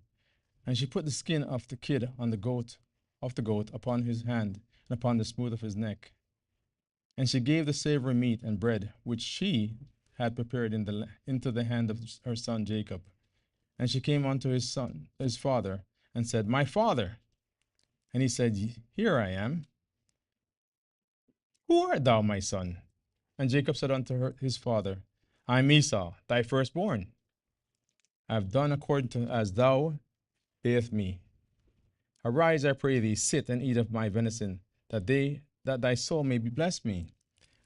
And she put the skin of the kid on the goat, upon his hand, and upon the smooth of his neck. And she gave the savory meat and bread, which she had prepared into the hand of her son Jacob. And she came unto his father, and said, My father. And he said, Here I am. Who art thou, my son? And Jacob said unto his father, I am Esau, thy firstborn. I have done according to as thou badest me. Arise, I pray thee, sit and eat of my venison, that thy soul may bless me.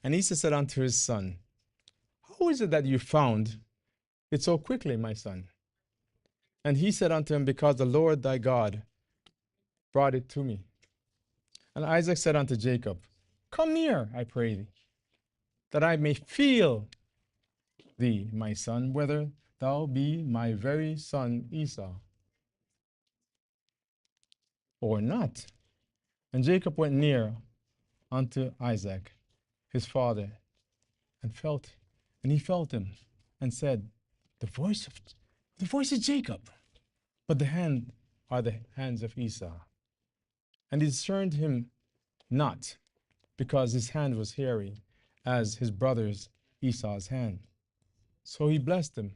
And Esau said unto his son, How is it that you found it so quickly, my son? And he said unto him, Because the Lord thy God brought it to me. And Isaac said unto Jacob, Come near, I pray thee, that I may feel thee, my son, whether thou be my very son Esau or not. And Jacob went near unto Isaac, his father, and he felt him, and said, The voice is Jacob, but the hand are the hands of Esau. And he discerned him not, because his hand was hairy, as his brother's Esau's hand. So he blessed him.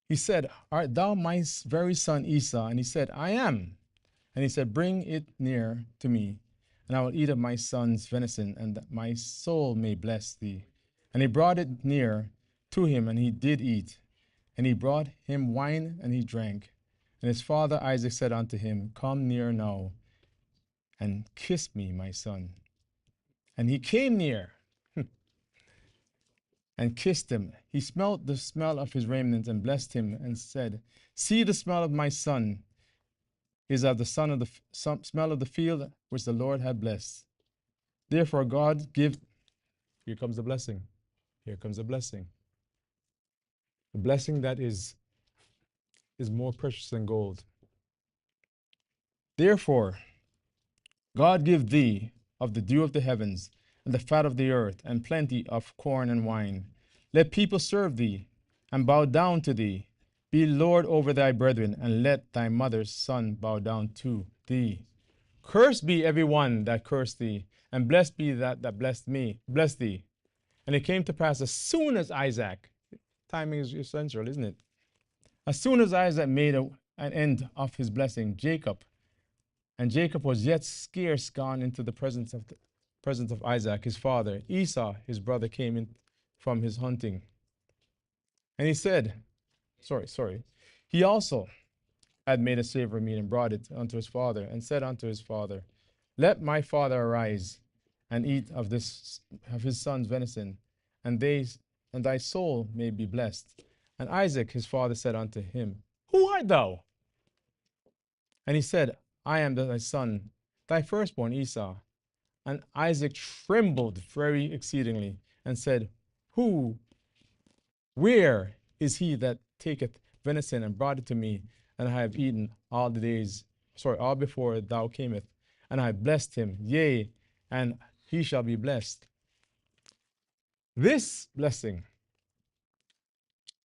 He said, Art thou my very son Esau? And he said, I am. And he said, Bring it near to me, and I will eat of my son's venison, and that my soul may bless thee. And he brought it near to him, and he did eat. And he brought him wine, and he drank. And his father Isaac said unto him, Come near now, and kiss me, my son. And he came near and kissed him. He smelt the smell of his raiment, and blessed him, and said, See, the smell of my son is of the smell of the field which the Lord had blessed. Therefore God give, here comes the blessing. Here comes the blessing. The blessing that is more precious than gold. Therefore God give thee of the dew of the heavens, and the fat of the earth, and plenty of corn and wine. Let people serve thee, and bow down to thee. Be Lord over thy brethren, and let thy mother's son bow down to thee. Cursed be every one that cursed thee, and blessed be that blessed thee. And it came to pass as soon as Isaac, timing is essential, isn't it? As soon as Isaac made an end of his blessing, Jacob was yet scarce gone into the presence of Isaac, his father. Esau, his brother, came in from his hunting. And he said, he also had made a savory meat and brought it unto his father, and said unto his father, Let my father arise and eat of his son's venison, and thy soul may be blessed. And Isaac his father said unto him, Who art thou? And he said, I am thy son, thy firstborn Esau. And Isaac trembled very exceedingly, and said, Where is he that taketh venison and brought it to me? And I have eaten all before thou camest, and I have blessed him, yea, and he shall be blessed. This blessing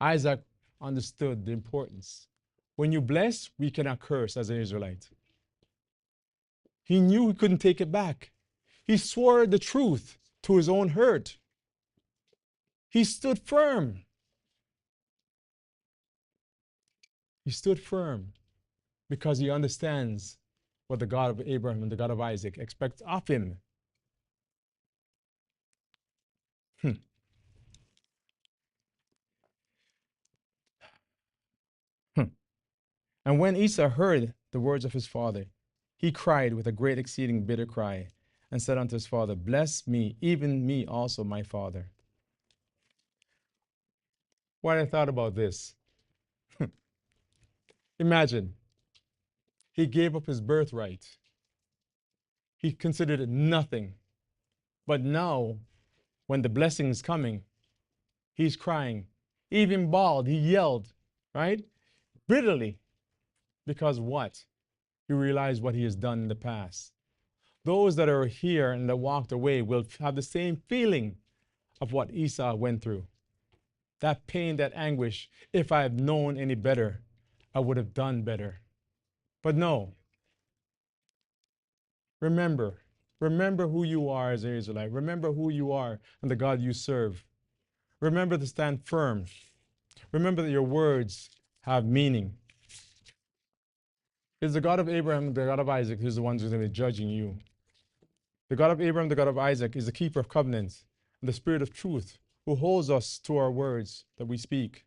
Isaac understood the importance. When you bless, we cannot curse as an Israelite. He knew he couldn't take it back. He swore the truth to his own hurt. He stood firm. He stood firm because he understands what the God of Abraham and the God of Isaac expects of him. And when Esau heard the words of his father, he cried with a great exceeding bitter cry, and said unto his father, Bless me, even me also, my father. What I thought about this, imagine, he gave up his birthright. He considered it nothing. But now, when the blessing is coming, he's crying. Even bawled, he yelled, right? Bitterly. Because what? He realized what he has done in the past. Those that are here and that walked away will have the same feeling of what Esau went through. That pain, that anguish. If I had known any better, I would have done better. But no. Remember who you are as an Israelite. Remember who you are and the God you serve. Remember to stand firm. Remember that your words have meaning. It's the God of Abraham, the God of Isaac, who's the one who's going to be judging you. The God of Abraham, the God of Isaac, is the keeper of covenants and the Spirit of truth, who holds us to our words that we speak.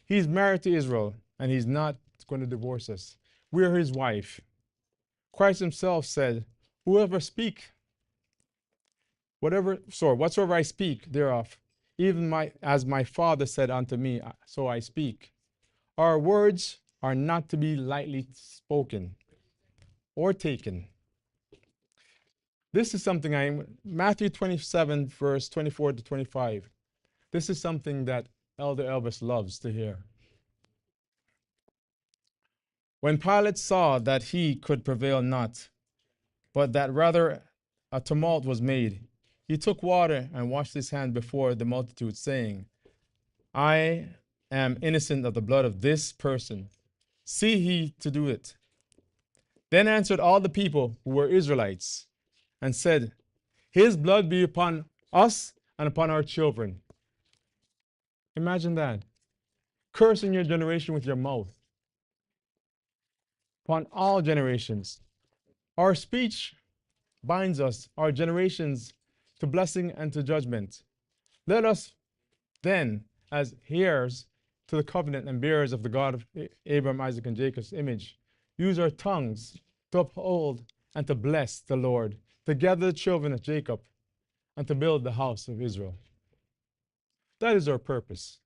He's married to Israel, and he's not going to divorce us. We are his wife. Christ himself said, whatsoever I speak thereof, even as my Father said unto me, so I speak. Our words are not to be lightly spoken or taken. This is something Matthew 27, verse 24 to 25. This is something that Elder Elvis loves to hear. When Pilate saw that he could prevail not, but that rather a tumult was made, he took water and washed his hands before the multitude, saying, I am innocent of the blood of this person. See he to do it. Then answered all the people who were Israelites, and said, His blood be upon us and upon our children. Imagine that. Cursing your generation with your mouth. Upon all generations. Our speech binds us, our generations, to blessing and to judgment. Let us then, as heirs to the covenant and bearers of the God of Abraham, Isaac, and Jacob's image, use our tongues to uphold and to bless the Lord, to gather the children of Jacob, and to build the house of Israel. That is our purpose,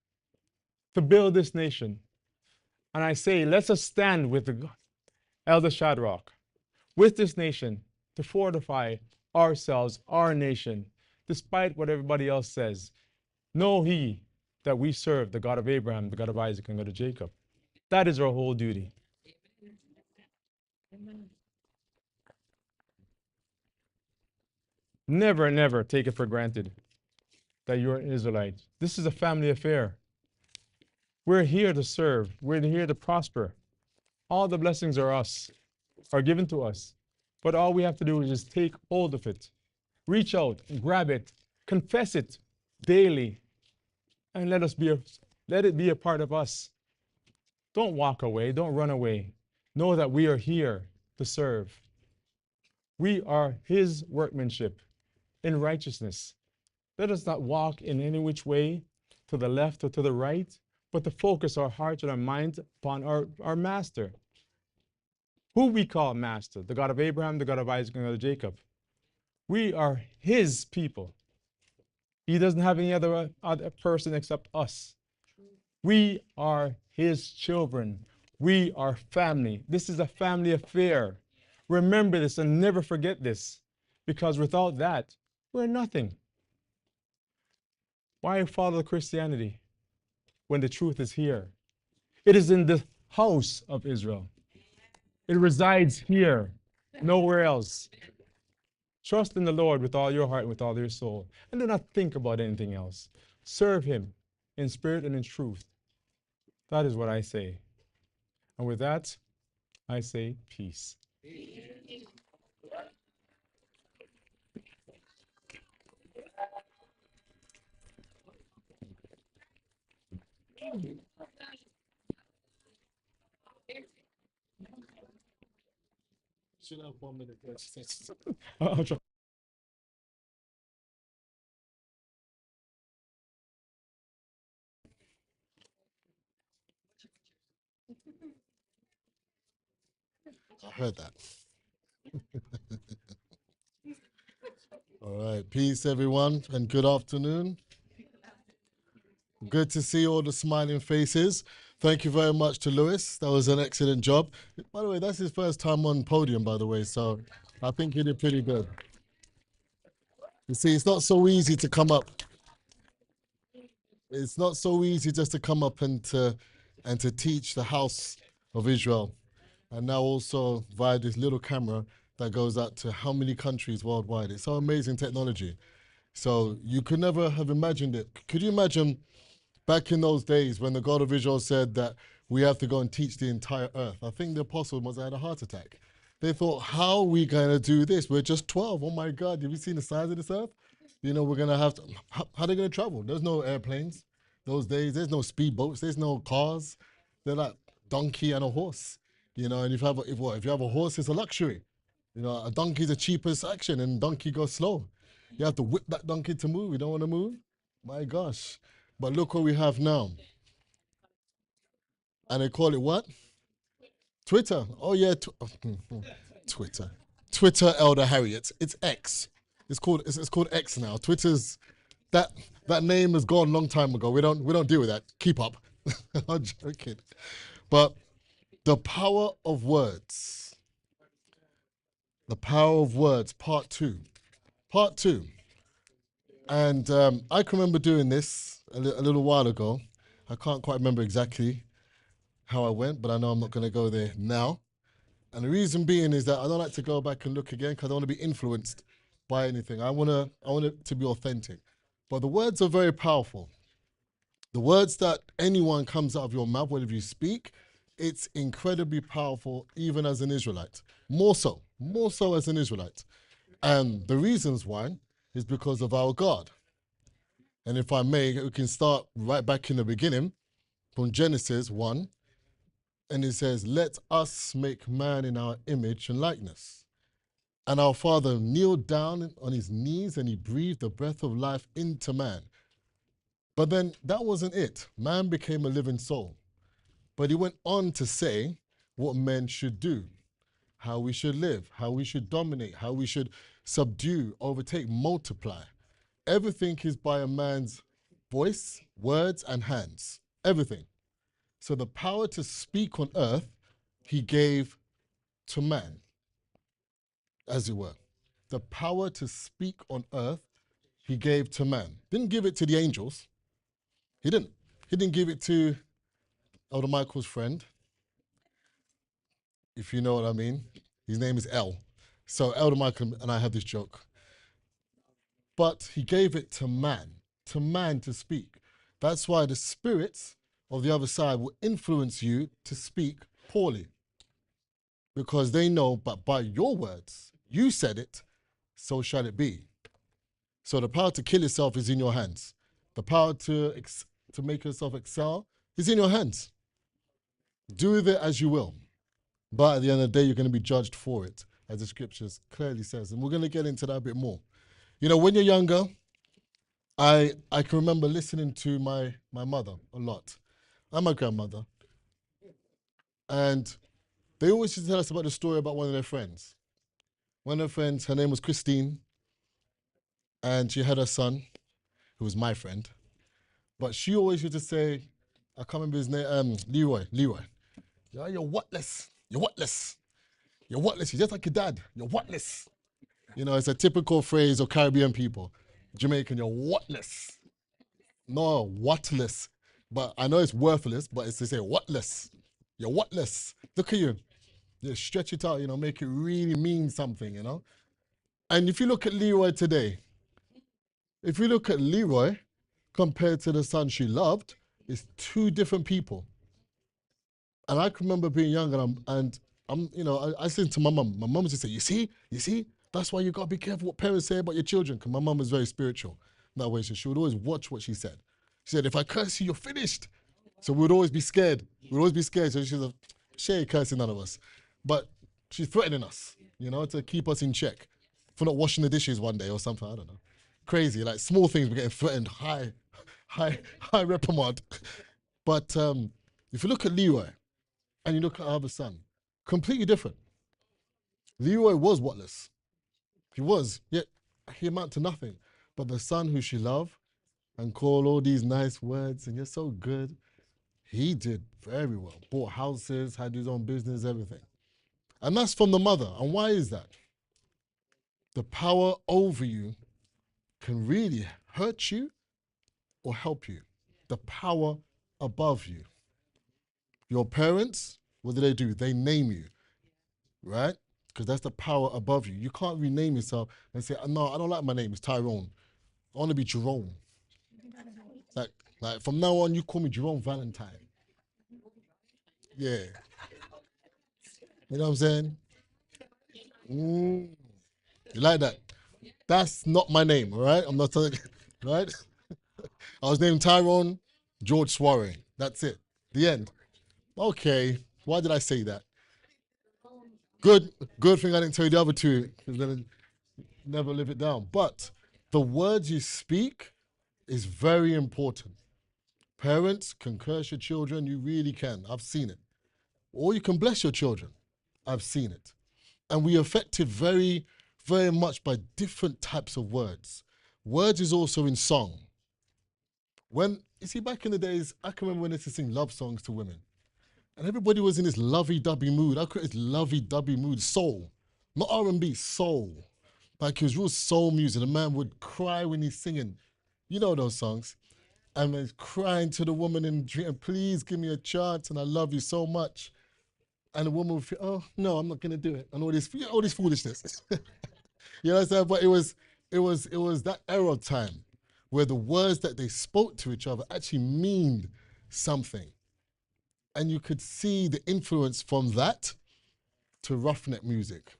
to build this nation. And I say, let us stand with the Elder Shadrach, with this nation, to fortify ourselves, our nation, despite what everybody else says. Know ye that we serve the God of Abraham, the God of Isaac, and the God of Jacob. That is our whole duty. Never, never take it for granted that you're an Israelite. This is a family affair. We're here to serve. We're here to prosper. All the blessings are given to us. But all we have to do is just take hold of it. Reach out, grab it, confess it daily, and let it be a part of us. Don't walk away, don't run away. Know that we are here to serve. We are his workmanship in righteousness. Let us not walk in any which way, to the left or to the right, but to focus our hearts and our minds upon our master. Who we call master, the God of Abraham, the God of Isaac, and the God of Jacob. We are his people. He doesn't have any other person except us. We are his children. We are family. This is a family affair. Remember this and never forget this, because without that, we're nothing. Why follow Christianity when the truth is here? It is in the house of Israel. It resides here, nowhere else. Trust in the Lord with all your heart and with all your soul, and do not think about anything else. Serve him in spirit and in truth. That is what I say. And with that, I say peace. Should have 1 minute. I'll try. I heard that. All right. Peace, everyone, and good afternoon. Good to see all the smiling faces. Thank you very much to Lewis. That was an excellent job. By the way, that's his first time on podium, by the way, so I think he did pretty good. You see, it's not so easy to come up. It's not so easy just to come up and to teach the house of Israel. And now also via this little camera that goes out to how many countries worldwide. It's so amazing technology. So you could never have imagined it. Could you imagine back in those days when the God of Israel said that we have to go and teach the entire earth? I think the apostle must have had a heart attack. They thought, how are we going to do this? We're just 12. Oh my God, have you seen the size of this earth? You know, we're going to have to, how are they going to travel? There's no airplanes those days. There's no speedboats. There's no cars. They're like donkey and a horse. You know, and if you have a horse, it's a luxury. You know, a donkey's the cheapest action, and donkey goes slow. You have to whip that donkey to move. You don't want to move? My gosh. But look what we have now. And they call it what? Twitter. Oh, yeah. Twitter. Twitter, Elder Harriet. It's X. It's called X now. Twitter's, that name has gone a long time ago. We don't deal with that. Keep up. I'm joking. But the power of words. The power of words, part two. Part two. And I can remember doing this a little while ago. I can't quite remember exactly how I went, but I know I'm not going to go there now. And the reason being is that I don't like to go back and look again because I don't want to be influenced by anything. I want it to be authentic. But the words are very powerful. The words that anyone comes out of your mouth, whether you speak, it's incredibly powerful, even as an Israelite. More so as an Israelite. And the reasons why is because of our God. And if I may, we can start right back in the beginning from Genesis 1. And it says, let us make man in our image and likeness. And our Father kneeled down on his knees and he breathed the breath of life into man. But then that wasn't it. Man became a living soul. But he went on to say what men should do, how we should live, how we should dominate, how we should subdue, overtake, multiply. Everything is by a man's voice, words, and hands. Everything. So the power to speak on earth, he gave to man, as it were. The power to speak on earth, he gave to man. Didn't give it to the angels. He didn't. He didn't give it to Elder Michael's friend, if you know what I mean. His name is El. So Elder Michael and I have this joke. But he gave it to man to speak. That's why the spirits of the other side will influence you to speak poorly. Because they know, but by your words, you said it, so shall it be. So the power to kill yourself is in your hands. The power to make yourself excel is in your hands. Do with it as you will. But at the end of the day, you're going to be judged for it, as the scriptures clearly says. And we're going to get into that a bit more. You know, when you're younger, I can remember listening to my mother a lot, and my grandmother. And they always used to tell us about the story about one of their friends. One of their friends, her name was Christine, and she had a son, who was my friend. But she always used to say, I can't remember his name, Leroy. Yeah, you're whatless. You're whatless. You're whatless. You're just like your dad. You're whatless. You know, it's a typical phrase of Caribbean people. Jamaican, you're whatless. No, whatless. But I know it's worthless, but it's to say whatless. You're whatless. Look at you. You stretch it out, you know, make it really mean something, you know. And if you look at Leroy today, if you look at Leroy compared to the son she loved, it's two different people. And I can remember being young and I'm you know, I said to my mum. My mum used to say, you see, that's why you got to be careful what parents say about your children. Because my mum was very spiritual that way. So she would always watch what she said. She said, if I curse you, you're finished. So we would always be scared. We'd always be scared. So she's like, she ain't cursing none of us. But she's threatening us, you know, to keep us in check. For not washing the dishes one day or something, I don't know. Crazy, like small things, we're getting threatened, high reprimand. But if you look at Leroy and you look at our other son, completely different. Leroy was whatless. He was, yet he amounted to nothing. But the son who she loved and called all these nice words and you're so good, he did very well. Bought houses, had his own business, everything. And that's from the mother. And why is that? The power over you can really hurt you or help you. The power above you. Your parents, what do? They name you, right? Because that's the power above you. You can't rename yourself and say, no, I don't like my name, it's Tyrone. I want to be Jerome. Like from now on, you call me Jerome Valentine. Yeah. You know what I'm saying? You like that? That's not my name, all right? I'm not telling you, right? I was named Tyrone George Soiree. That's it. The end. Okay. Why did I say that? Good thing I didn't tell you the other two, because then I'd never live it down. But the words you speak is very important. Parents can curse your children. You really can. I've seen it. Or you can bless your children. I've seen it. And we are affected very, very much by different types of words. Words is also in song. When, you see, back in the days, I can remember when they used to sing love songs to women. And everybody was in this lovey-dovey mood. I created this lovey-dovey mood, soul. Not R&B, soul. Like it was real soul music. The man would cry when he's singing. You know those songs. And he's crying to the woman and please give me a chance and I love you so much. And the woman would feel, oh, no, I'm not going to do it. And all this foolishness. You know what I'm saying? But it was that era of time where the words that they spoke to each other actually mean something. And you could see the influence from that to roughneck music.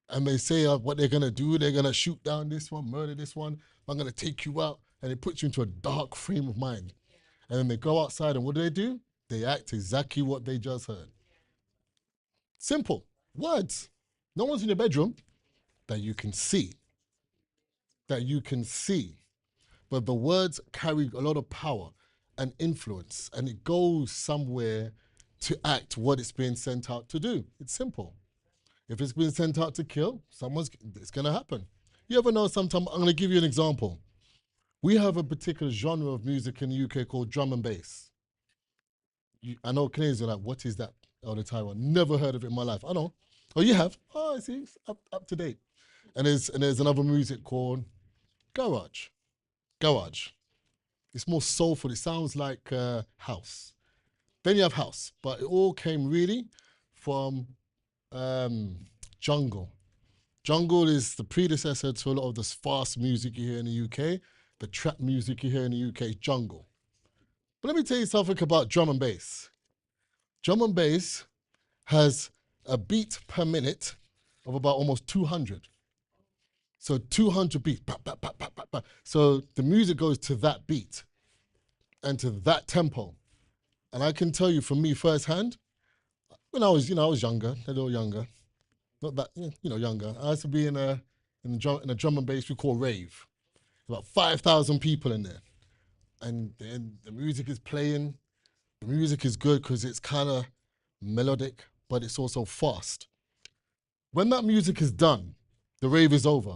And they say what they're going to do, they're going to shoot down this one, murder this one, I'm going to take you out. And it puts you into a dark frame of mind. And then they go outside and what do? They act exactly what they just heard. Simple. Words. No one's in your bedroom that you can see. That you can see. But the words carry a lot of power and influence, and it goes somewhere to act what it's being sent out to do. It's simple. If it's been sent out to kill, it's going to happen. You ever know sometimes, I'm going to give you an example. We have a particular genre of music in the UK called drum and bass. I know Canadians are like, what is that? Elder Taiwan, never heard of it in my life. I know. Oh, you have? Oh, I see, it's up to date. And there's another music called garage. It's more soulful. It sounds like house. Then you have house, but it all came really from jungle. Jungle is the predecessor to a lot of this fast music you hear in the UK. The trap music you hear in the UK is jungle. But let me tell you something about drum and bass. Drum and bass has a beat per minute of about almost 200. So 200 beats. Bah, bah, bah, bah, bah, bah. So the music goes to that beat and to that tempo. And I can tell you from me firsthand, when I was younger, a little younger, not that, younger. I used to be in a drum and bass we call rave. About 5,000 people in there. And then the music is playing. The music is good because it's kind of melodic, but it's also fast. When that music is done, the rave is over.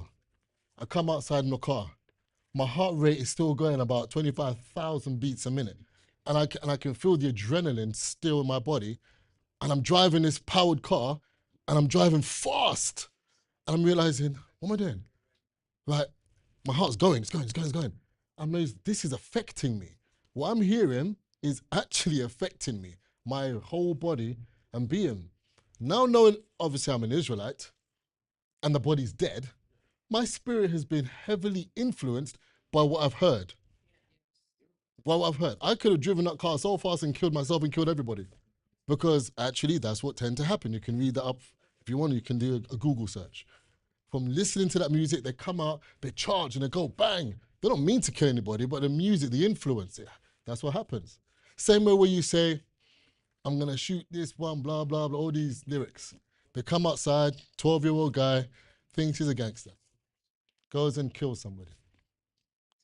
I come outside in the car. My heart rate is still going about 25,000 beats a minute. And I can feel the adrenaline still in my body. And I'm driving this powered car and I'm driving fast. And I'm realizing, what am I doing? Like, my heart's going, it's going. I'm like, this is affecting me. What I'm hearing is actually affecting me, my whole body and being. Now knowing, obviously I'm an Israelite and the body's dead, my spirit has been heavily influenced by what I've heard. I could have driven that car so fast and killed myself and killed everybody. Because actually that's what tends to happen. You can read that up if you want. You can do a Google search. From listening to that music, they come out, they charge and they go bang. They don't mean to kill anybody, but the music, the influence, that's what happens. Same way where you say, I'm gonna shoot this one, blah, blah, blah, all these lyrics. They come outside, 12-year-old guy, thinks he's a gangster, goes and kills somebody.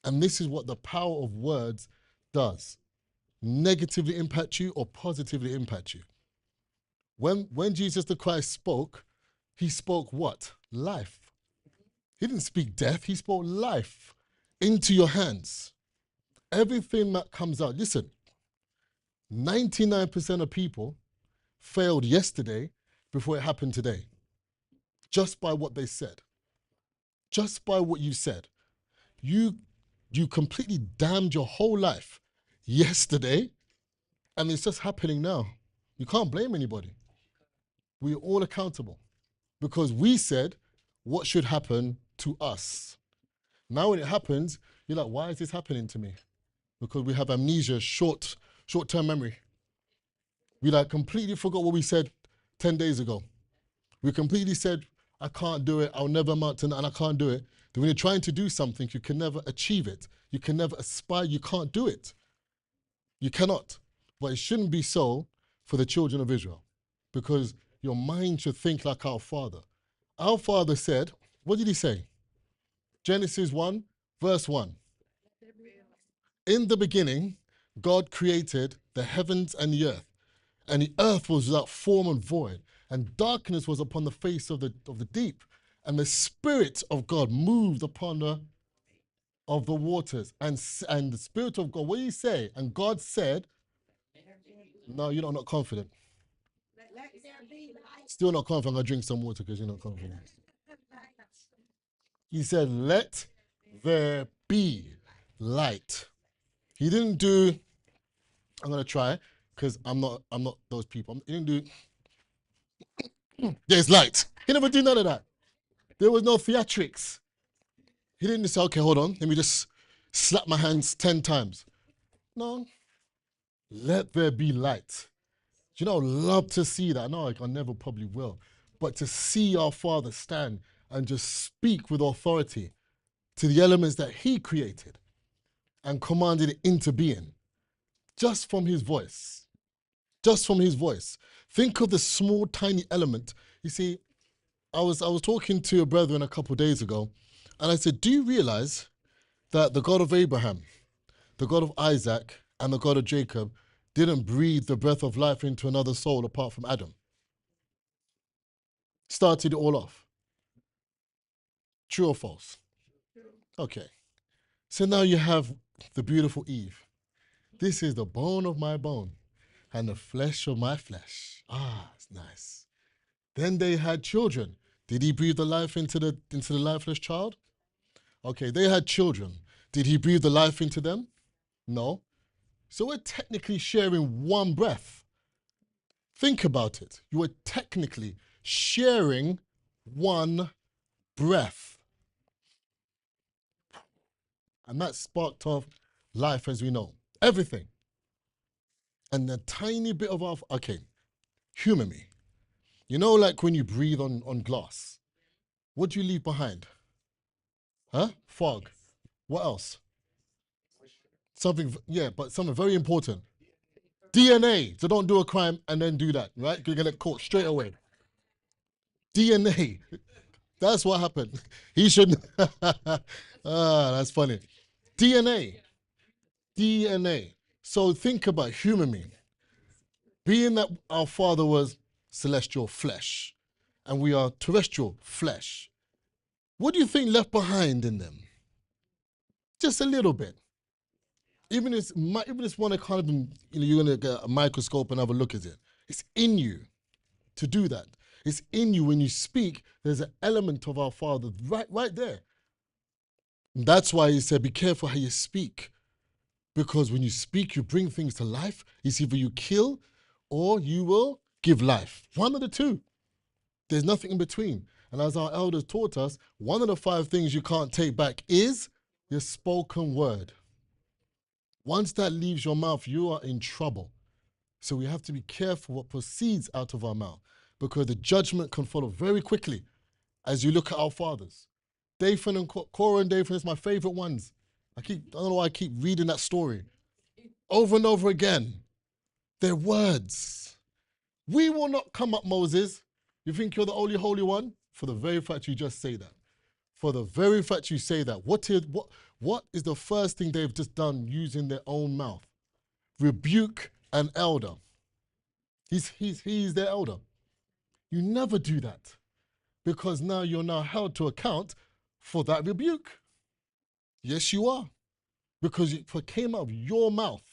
And this is what the power of words does. Negatively impact you or positively impact you. When Jesus the Christ spoke, he spoke what? Life. He didn't speak death, he spoke life into your hands. Everything that comes out, listen, 99% of people failed yesterday before it happened today. Just by what they said. Just by what you said. You completely damned your whole life yesterday, and it's just happening now. You can't blame anybody. We're all accountable because we said what should happen to us. Now when it happens, you're like, why is this happening to me? Because we have amnesia, short-term memory. We like completely forgot what we said 10 days ago. We completely said, I can't do it, I'll never amount to and I can't do it. Then when you're trying to do something, you can never achieve it. You can never aspire, you can't do it. You cannot. But it shouldn't be so for the children of Israel, because your mind should think like our Father. Our Father said, what did he say? Genesis 1, verse 1. In the beginning, God created the heavens and the earth was without form and void, and darkness was upon the face of the deep, and the Spirit of God moved upon the waters, and the Spirit of God, what did he say? And God said, no, you're not confident. Still not confident. I'm going to drink some water because you're not confident. He said, let there be light. He didn't do, I'm going to try, because I'm not those people. He didn't do, there's light. He never did none of that. There was no theatrics. He didn't say, okay, hold on, let me just slap my hands 10 times. No. Let there be light. You know, I'd love to see that. No, I never probably will. But to see our Father stand and just speak with authority to the elements that he created and commanded it into being, just from his voice. Just from his voice. Think of the small, tiny element. You see, I was talking to a brethren a couple of days ago, and I said, do you realize that the God of Abraham, the God of Isaac, and the God of Jacob didn't breathe the breath of life into another soul apart from Adam? Started it all off. True or false? Okay. So now you have the beautiful Eve. This is the bone of my bone and the flesh of my flesh. Ah, it's nice. Then they had children. Did he breathe the life into the lifeless child? Okay, they had children. Did he breathe the life into them? No. So we're technically sharing one breath. Think about it. You are technically sharing one breath. And that sparked off life as we know. Everything. And a tiny bit of our, okay, humor me. You know, like when you breathe on glass, what do you leave behind? Huh? Fog. What else? Something, yeah, but something very important. DNA. So don't do a crime and then do that, right? You're gonna get caught straight away. DNA. That's what happened. He shouldn't. That's funny. DNA. DNA. So think about human being. Being that our Father was celestial flesh and we are terrestrial flesh, what do you think left behind in them? Just a little bit. Even if it's one that kind of, you're going to get a microscope and have a look at it. It's in you to do that. It's in you when you speak. There's an element of our Father right there. And that's why he said, be careful how you speak. Because when you speak, you bring things to life. It's either you kill or you will give life. One of the two. There's nothing in between. And as our elders taught us, one of the 5 things you can't take back is your spoken word. Once that leaves your mouth, you are in trouble. So we have to be careful what proceeds out of our mouth, because the judgment can follow very quickly as you look at our fathers. Dathan and Korah and Dathan is my favorite ones. I don't know why I keep reading that story over and over again. Their words. We will not come up, Moses. You think you're the only holy one? For the very fact you just say that. For the very fact you say that. What is the first thing they've just done using their own mouth? Rebuke an elder. He's their elder. You never do that, because now you're now held to account for that rebuke. Yes, you are, because it came out of your mouth,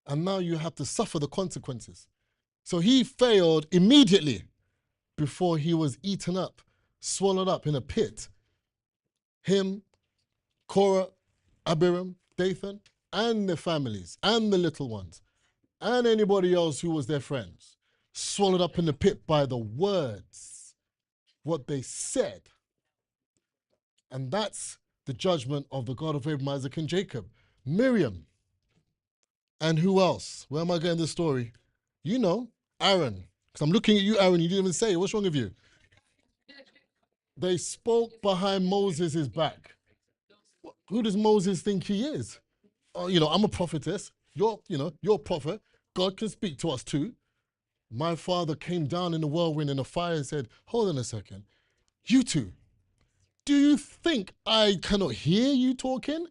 and now you have to suffer the consequences. So he failed immediately before he was eaten up, swallowed up in a pit. Him, Korah, Abiram, Dathan, and the families, and the little ones, and anybody else who was their friends, swallowed up in the pit by the words, what they said. And that's the judgment of the God of Abraham, Isaac, and Jacob. Miriam. And who else? Where am I getting this story? You know, Aaron. Because I'm looking at you, Aaron, you didn't even say it. What's wrong with you? They spoke behind Moses' back. Who does Moses think he is? Oh, I'm a prophetess. You're a prophet. God can speak to us too. My father came down in the whirlwind in a fire and said, hold on a second. You two, do you think I cannot hear you talking?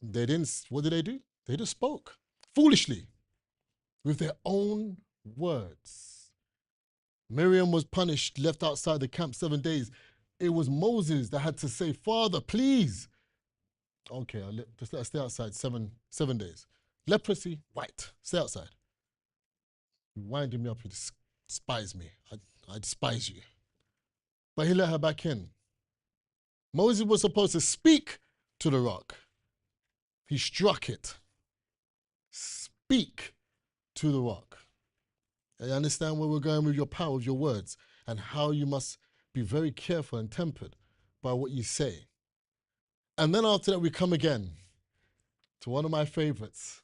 They didn't. What did they do? They just spoke foolishly with their own words. Miriam was punished, left outside the camp 7 days. It was Moses that had to say, Father, please. Okay, just let us stay outside 7 days. Leprosy, white, stay outside. You winding me up, you despise me. I despise you. But he let her back in. Moses was supposed to speak to the rock. He struck it. Speak to the rock. You understand where we're going with your power, with your words, and how you must be very careful and tempered by what you say. And then after that, we come again to one of my favorites,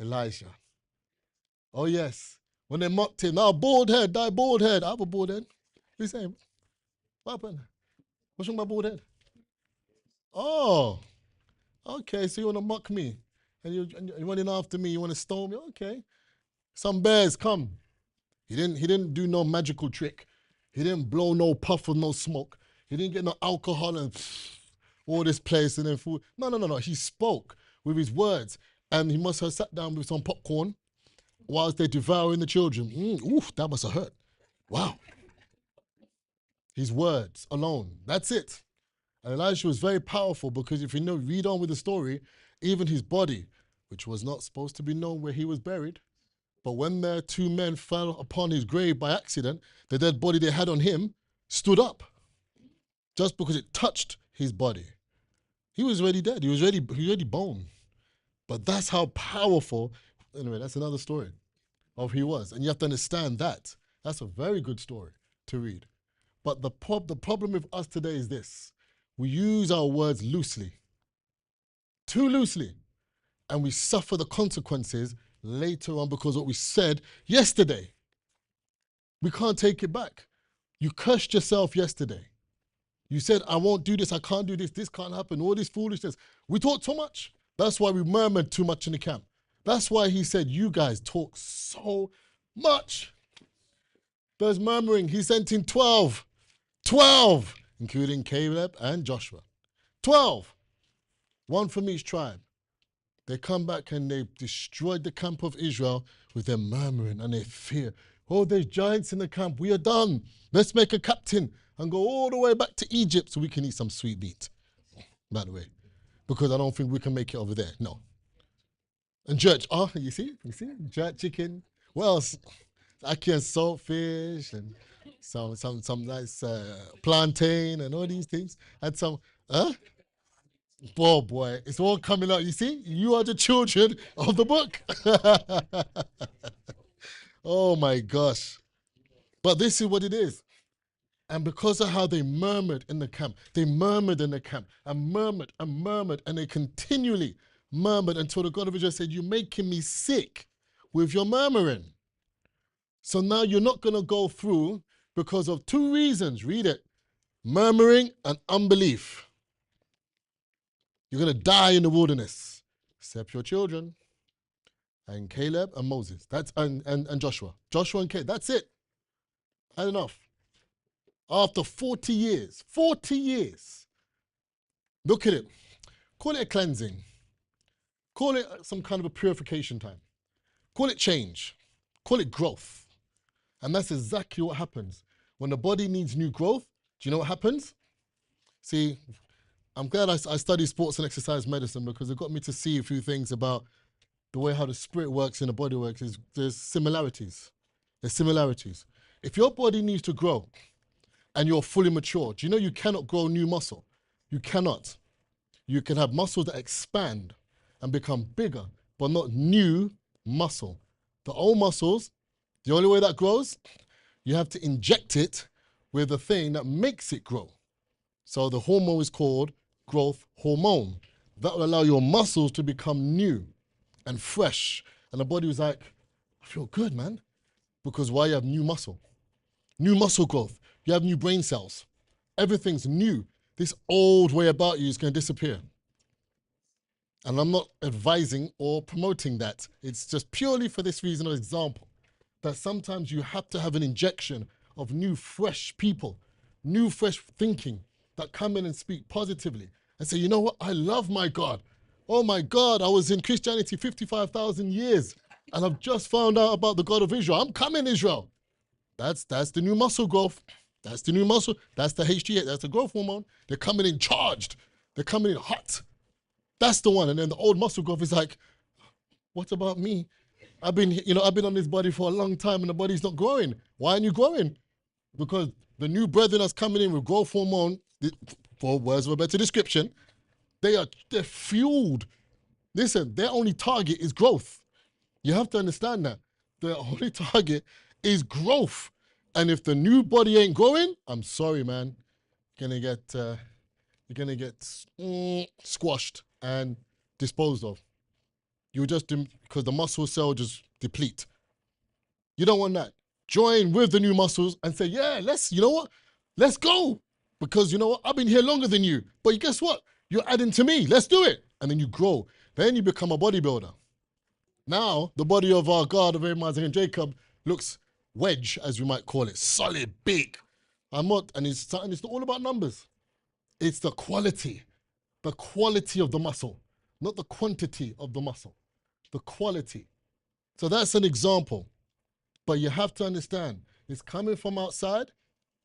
Elijah. Oh yes, when they mocked him, now bald head, thy bald head. I have a bald head. He's saying, what happened? What's wrong with my bald head? Oh, okay, so you want to mock me, and you're running after me, you want to stone me? Okay. Some bears come. He didn't do no magical trick. He didn't blow no puff of no smoke. He didn't get no alcohol and all this place and then food. No. He spoke with his words, and he must have sat down with some popcorn whilst they're devouring the children. Oof, that must have hurt. Wow. His words alone. That's it. And Elijah was very powerful, because if you read on with the story, even his body, which was not supposed to be known where he was buried, but when the 2 men fell upon his grave by accident, the dead body they had on him stood up just because it touched his body. He was already dead. He was already bone. But that's how powerful, anyway, that's another story of who he was. And you have to understand that. That's a very good story to read. But the problem with us today is this. We use our words loosely, too loosely, and we suffer the consequences later on because of what we said yesterday. We can't take it back. You cursed yourself yesterday. You said, I won't do this, I can't do this can't happen, all this foolishness. We talk too much. That's why we murmured too much in the camp. That's why he said, you guys talk so much. There's murmuring. He sent in 12, including Caleb and Joshua. 12, one from each tribe. They come back and they destroyed the camp of Israel with their murmuring and their fear. Oh, there's giants in the camp. We are done. Let's make a captain and go all the way back to Egypt so we can eat some sweet meat, by the way, because I don't think we can make it over there. No. And church, you see? Jerk chicken. What else? Ackee and saltfish and some nice plantain and all these things. And some, boy, it's all coming out. You see? You are the children of the book. Oh my gosh. But this is what it is. And because of how they murmured in the camp, and murmured, and they continually murmured until the God of Israel said, you're making me sick. with your murmuring. So now you're not going to go through because of two reasons. Read it. Murmuring and unbelief. You're going to die in the wilderness, except your children and Caleb and Moses. That's and Joshua. Joshua and Caleb. That's it. Had enough. After 40 years, 40 years. Look at it. Call it a cleansing. Call it some kind of a purification time. Call it change. Call it growth. And that's exactly what happens. When the body needs new growth, do you know what happens? See, I'm glad I studied sports and exercise medicine because it got me to see a few things about the way how the spirit works and the body works. There's similarities. There's similarities. If your body needs to grow and you're fully mature, do you know you cannot grow new muscle? You cannot. You can have muscles that expand and become bigger, but not new muscle. The old muscles, the only way that grows, you have to inject it with a thing that makes it grow. So the hormone is called growth hormone. That will allow your muscles to become new and fresh. And the body was like, I feel good, man. Because why? You have new muscle growth. You have new brain cells. Everything's new. This old way about you is going to disappear. And I'm not advising or promoting that. It's just purely for this reason of example, that sometimes you have to have an injection of new, fresh people, new, fresh thinking that come in and speak positively and say, you know what? I love my God. Oh my God, I was in Christianity 55,000 years and I've just found out about the God of Israel. I'm coming, Israel. That's the new muscle growth. That's the new muscle. That's the HGH. That's the growth hormone. They're coming in charged. They're coming in hot. That's the one. And then the old muscle growth is like, what about me? I've been on this body for a long time and the body's not growing. Why aren't you growing? Because the new brethren that's coming in with growth hormone, for words of a better description, they're fueled. Listen, their only target is growth. You have to understand that. Their only target is growth. And if the new body ain't growing, I'm sorry, man. You're gonna get squashed and disposed of. You just, because the muscle cell just deplete. You don't want that. Join with the new muscles and say, yeah, you know what? Let's go. Because you know what? I've been here longer than you. But guess what? You're adding to me. Let's do it. And then you grow. Then you become a bodybuilder. Now, the body of our God of Abraham, Isaac, and Jacob looks wedge, as we might call it. Solid, big. And it's all about numbers. It's the quality of the muscle, not the quantity of the muscle, the quality. So that's an example. But you have to understand, it's coming from outside.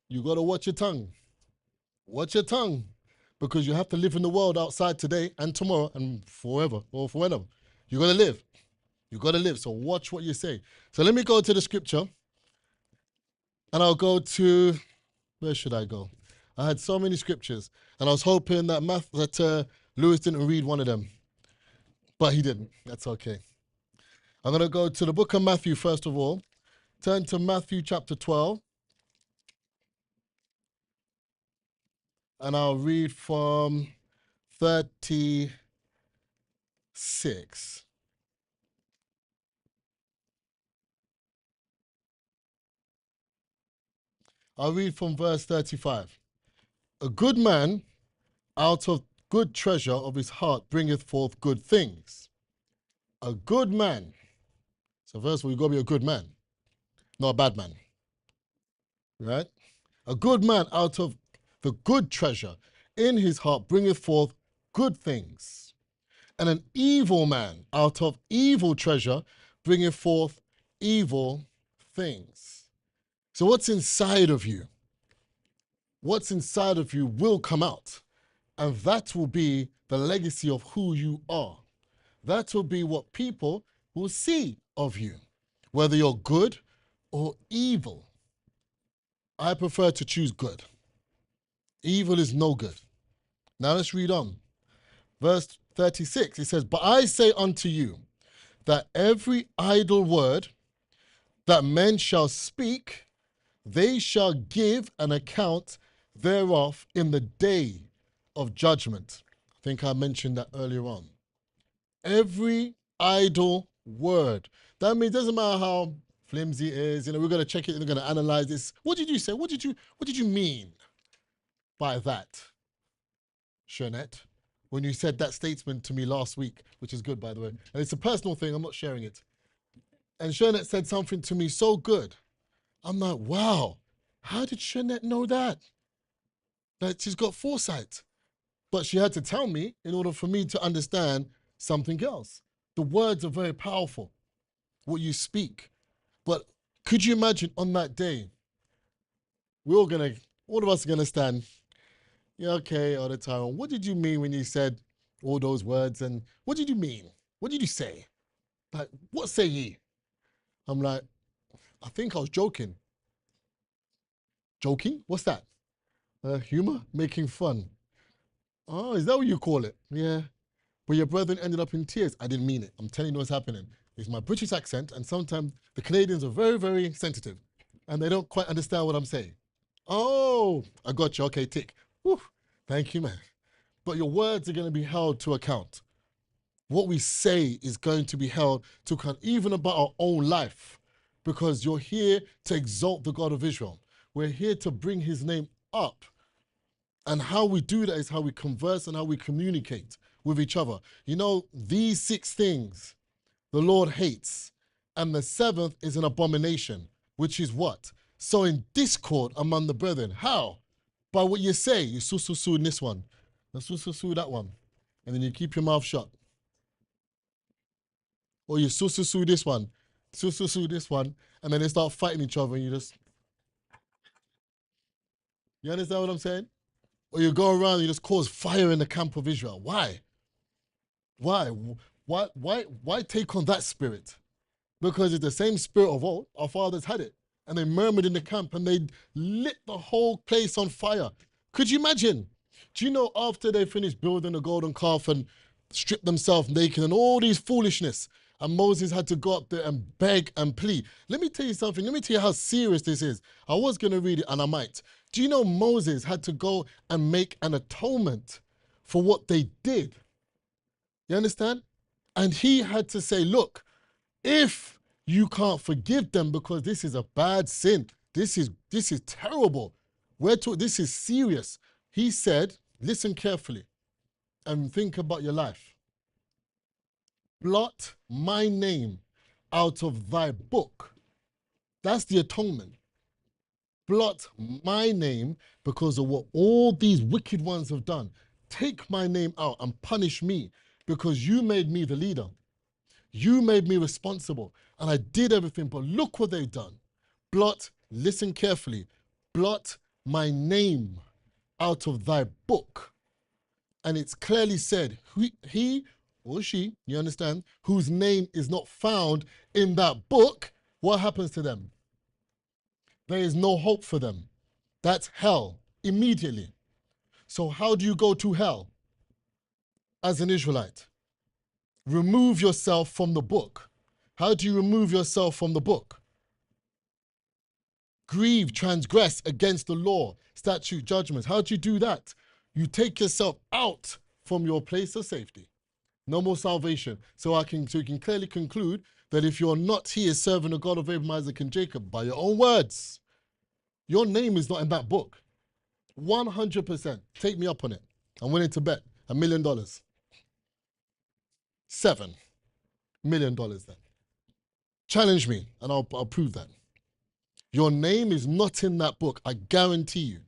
You got to watch your tongue. Watch your tongue. Because you have to live in the world outside today and tomorrow and forever or for whenever. You got to live. You got to live. So watch what you say. So let me go to the scripture. And I'll go to, where should I go? I had so many scriptures. And I was hoping that Lewis didn't read one of them. But he didn't. That's okay. I'm going to go to the book of Matthew first of all. Turn to Matthew chapter 12. And I'll read from 36. I'll read from verse 35. A good man out of good treasure of his heart bringeth forth good things. A good man. So first of all, you've got to be a good man, not a bad man. Right? A good man out of the good treasure in his heart bringeth forth good things. And an evil man out of evil treasure bringeth forth evil things. So what's inside of you? What's inside of you will come out. And that will be the legacy of who you are. That will be what people will see of you, whether you're good or evil. I prefer to choose good. Evil is no good. Now let's read on. Verse 36, it says, but I say unto you that every idle word that men shall speak, they shall give an account thereof in the day of judgment. I think I mentioned that earlier on. Every idle word. That means it doesn't matter how flimsy it is, we're gonna check it, we're gonna analyze this. What did you say? What did you mean by that, Shernette? When you said that statement to me last week, which is good, by the way. And it's a personal thing, I'm not sharing it. And Shernette said something to me so good. I'm like, wow, how did Shernette know that? That she's got foresight. But she had to tell me in order for me to understand something else. The words are very powerful, what you speak. But could you imagine on that day, all of us are gonna stand, yeah, okay, all the time. What did you mean when you said all those words? And what did you mean? What did you say? Like, what say ye? I'm like, I think I was joking. Joking? What's that? Humor? Making fun. Oh, is that what you call it? Yeah. But your brethren ended up in tears. I didn't mean it. I'm telling you what's happening. It's my British accent, and sometimes the Canadians are very, very sensitive, and they don't quite understand what I'm saying. Oh, I got you. Okay, tick. Whew. Thank you, man. But your words are going to be held to account. What we say is going to be held to account, even about our own life, because you're here to exalt the God of Israel. We're here to bring his name up. And how we do that is how we converse and how we communicate with each other. These 6 things the Lord hates, and the 7th is an abomination, which is what? Sowing discord among the brethren. How? By what you say. You su in this one, and su that one, and then you keep your mouth shut. Or you su this one, su this one, and then they start fighting each other, and you understand what I'm saying? Or you go around and you just cause fire in the camp of Israel. Why? Why take on that spirit? Because it's the same spirit of old. Our fathers had it. And they murmured in the camp and they lit the whole place on fire. Could you imagine? Do you know after they finished building the golden calf and stripped themselves naked and all these foolishness, and Moses had to go up there and beg and plead. Let me tell you something. Let me tell you how serious this is. I was going to read it and I might. Do you know Moses had to go and make an atonement for what they did? You understand? And he had to say, look, if you can't forgive them because this is a bad sin, this is terrible, this is serious. He said, listen carefully and think about your life. Blot my name out of thy book. That's the atonement. Blot my name because of what all these wicked ones have done. Take my name out and punish me because you made me the leader. You made me responsible and I did everything, but look what they've done. Blot, listen carefully, blot my name out of thy book. And it's clearly said, he or she, you understand, whose name is not found in that book, what happens to them? There is no hope for them. That's hell, immediately. So how do you go to hell as an Israelite? Remove yourself from the book. How do you remove yourself from the book? Grieve, transgress against the law, statute, judgments. How do you do that? You take yourself out from your place of safety. No more salvation. So you can clearly conclude that if you're not here serving the God of Abraham, Isaac, and Jacob, by your own words, your name is not in that book. 100%. Take me up on it. I'm willing to bet $1 million. $7 million then. Challenge me and I'll prove that. Your name is not in that book, I guarantee you.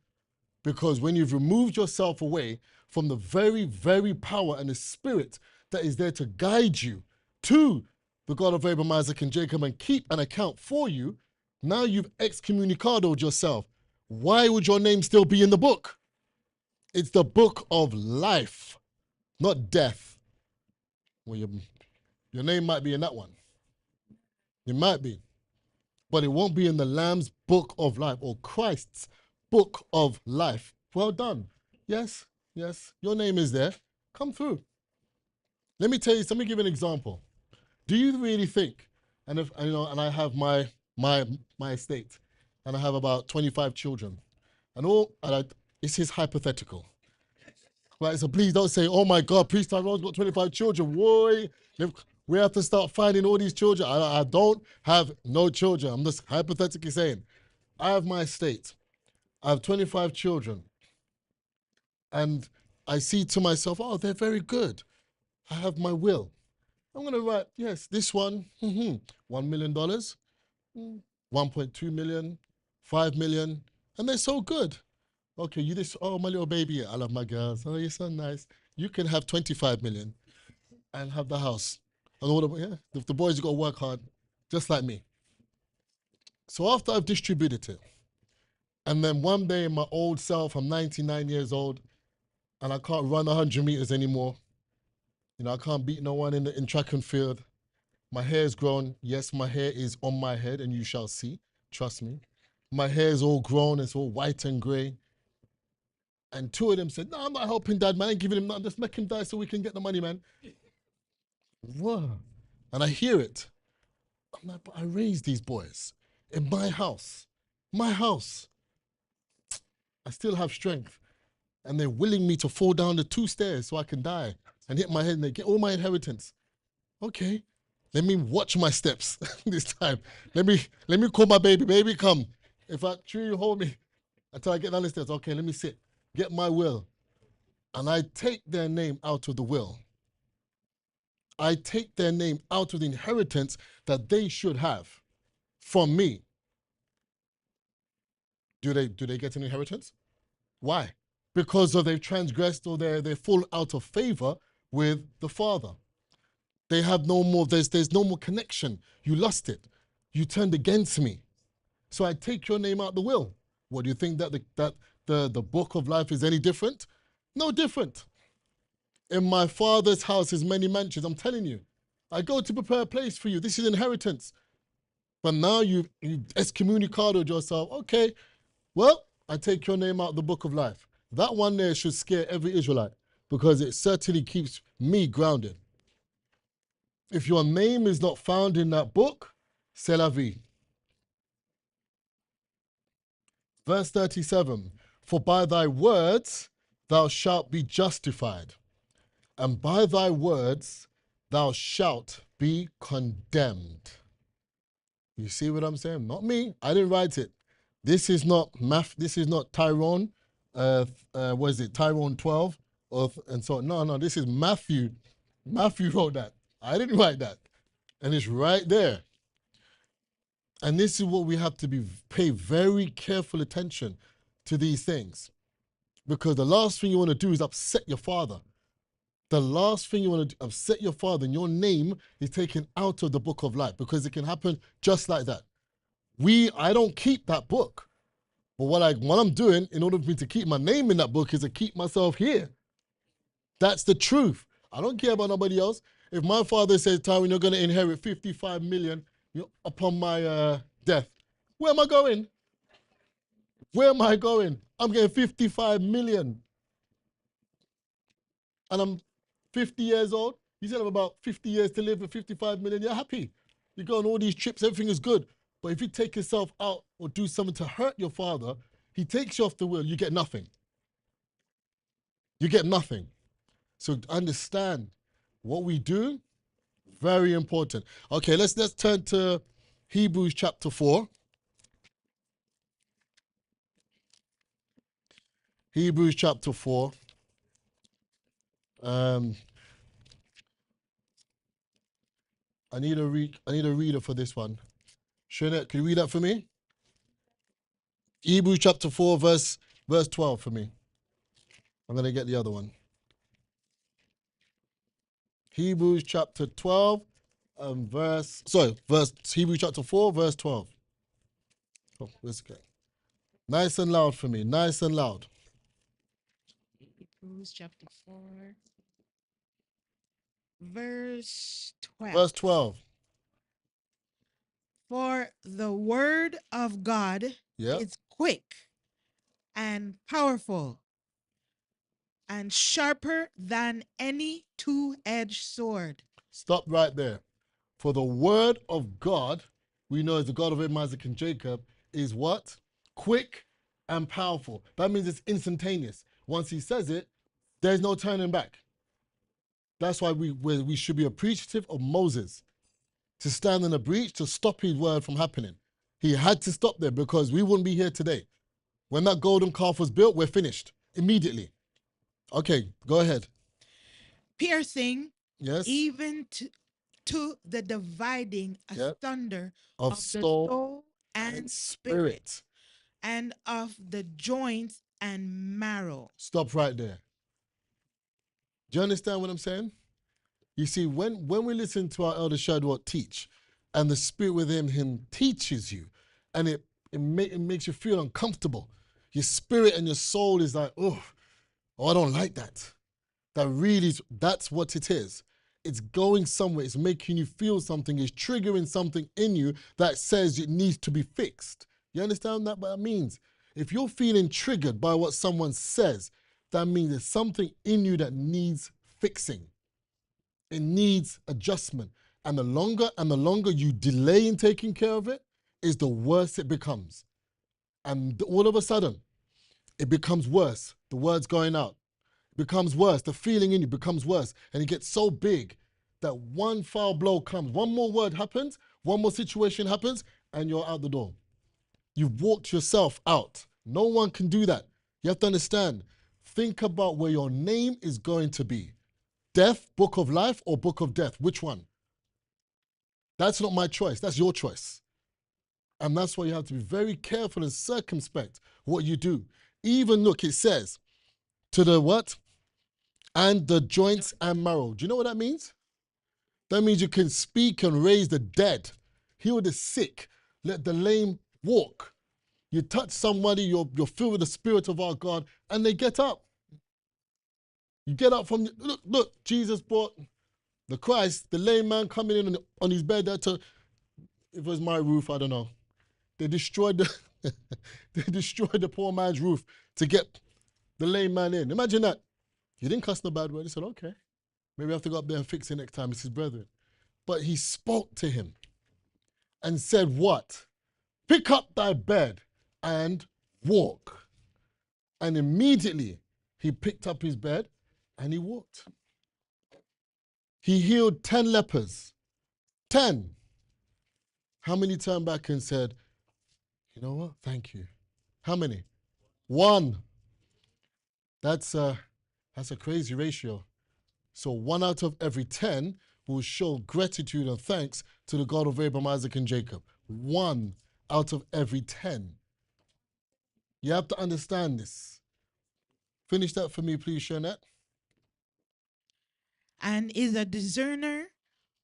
Because when you've removed yourself away from the very, very power and the spirit that is there to guide you to the God of Abraham, Isaac, and Jacob and keep an account for you, now you've excommunicated yourself. Why would your name still be in the book? It's the book of life, not death. Well, your name might be in that one. It might be. But it won't be in the Lamb's book of life or Christ's book of life. Well done. Yes, your name is there. Come through. Let me give you an example. Do you really think, and I have my estate, and I have about 25 children, this is hypothetical. Right, so please don't say, oh my God, Priest Tyrone's got 25 children. Why? We have to start finding all these children. I don't have no children. I'm just hypothetically saying. I have my estate. I have 25 children. And I see to myself, oh, they're very good. I have my will. I'm going to write, yes, this one, $1 million, 1.2 million, 5 million, and they're so good. Okay, you this, oh, my little baby, I love my girls. Oh, you're so nice. You can have 25 million and have the house. And all the boys have got to work hard, just like me. So after I've distributed it, and then one day my old self, I'm 99 years old, and I can't run 100 meters anymore. You know, I can't beat no one in track and field. My hair's grown. Yes, my hair is on my head, and you shall see. Trust me. My hair's all grown. It's all white and grey. And two of them said, no, I'm not helping Dad, man. I ain't giving him nothing. Just make him die so we can get the money, man. Whoa. And I hear it. I'm like, but I raised these boys in my house. My house. I still have strength. And they're willing me to fall down the 2 stairs so I can die and hit my head and they get all my inheritance. Okay, let me watch my steps this time. Let me call my baby. Baby, come. If I chew you, hold me until I get down the stairs. Okay, let me sit. Get my will. And I take their name out of the will. I take their name out of the inheritance that they should have from me. Do they get an inheritance? Why? Because of they've transgressed or they fall out of favor with the Father. They have no more, there's no more connection. You lost it. You turned against me. So I take your name out the will. What, do you think that the book of life is any different? No different. In my Father's house is many mansions. I'm telling you. I go to prepare a place for you. This is inheritance. But now you excommunicated yourself. Okay, well, I take your name out the book of life. That one there should scare every Israelite because it certainly keeps me grounded. If your name is not found in that book, c'est la vie. Verse 37, for by thy words thou shalt be justified, and by thy words thou shalt be condemned. You see what I'm saying? Not me. I didn't write it. This is not math. This is not Tyrone. What is it? Tyrone 12. And so, no. This is Matthew. Matthew wrote that. I didn't write that. And it's right there. And this is what we have to pay very careful attention to these things. Because the last thing you want to do is upset your father. The last thing you want to do, upset your father, and your name is taken out of the book of life, because it can happen just like that. I don't keep that book. But what I'm doing in order for me to keep my name in that book is to keep myself here. That's the truth. I don't care about nobody else. If my father says, Tyrone, you're going to inherit 55 million upon my death, where am I going? Where am I going? I'm getting 55 million. And I'm 50 years old. You still have about 50 years to live with 55 million. You're happy. You go on all these trips, everything is good. But if you take yourself out or do something to hurt your father, he takes you off the wheel, you get nothing. You get nothing. So understand what we do, very important. Okay, let's turn to Hebrews chapter 4. Hebrews chapter 4. I need a reader for this one. Shanette, can you read that for me? Hebrews chapter 4, verse 12 for me. I'm going to get the other one. Hebrews chapter 12, Hebrews chapter 4, verse 12. Oh, let's go. Nice and loud for me, nice and loud. Hebrews chapter 4, verse 12. Verse 12. For the word of God Yeah. is quick and powerful and sharper than any two-edged sword. Stop right there. For the word of God, we know as the God of Abraham, Isaac, and Jacob, is what? Quick and powerful. That means it's instantaneous. Once he says it, there's no turning back. That's why we should be appreciative of Moses to stand in a breach to stop his word from happening. He had to stop there because we wouldn't be here today. When that golden calf was built, we're finished immediately. Okay, go ahead. Piercing Yes. even to the dividing Yep. asunder Of of the soul soul and spirit, and of the joints and marrow. Stop right there. Do you understand what I'm saying? You see, when we listen to our elder Shadrach teach, and the spirit within him teaches you, and it makes you feel uncomfortable. Your spirit and your soul is like, oh, I don't like that. That's what it is. It's going somewhere. It's making you feel something. It's triggering something in you that says it needs to be fixed. You understand that? What that means? If you're feeling triggered by what someone says, that means there's something in you that needs fixing. It needs adjustment. And the longer you delay in taking care of it, is the worse it becomes. And all of a sudden, it becomes worse. The word's going out. It becomes worse. The feeling in you becomes worse. And it gets so big that one foul blow comes. One more word happens, one more situation happens, and you're out the door. You've walked yourself out. No one can do that. You have to understand. Think about where your name is going to be. Death, book of life, or book of death? Which one? That's not my choice. That's your choice. And that's why you have to be very careful and circumspect what you do. Even look, it says, to the what? And the joints and marrow. Do you know what that means? That means you can speak and raise the dead, heal the sick, let the lame walk. You touch somebody, you're filled with the Spirit of our God, and they get up. You get up from, look, Jesus brought the Christ, the lame man coming in on his bed there to, if it was my roof, I don't know. They destroyed the poor man's roof to get the lame man in. Imagine that. He didn't cuss no bad word. He said, okay, maybe I have to go up there and fix it next time. It's his brethren. But he spoke to him and said what? Pick up thy bed and walk. And immediately he picked up his bed and he walked. He healed 10 lepers. 10. How many turned back and said, you know what? Thank you. How many? 1. That's a crazy ratio. So 1 out of every 10 will show gratitude and thanks to the God of Abraham, Isaac, and Jacob. 1 out of every 10. You have to understand this. Finish that for me, please, Shanette. And is a discerner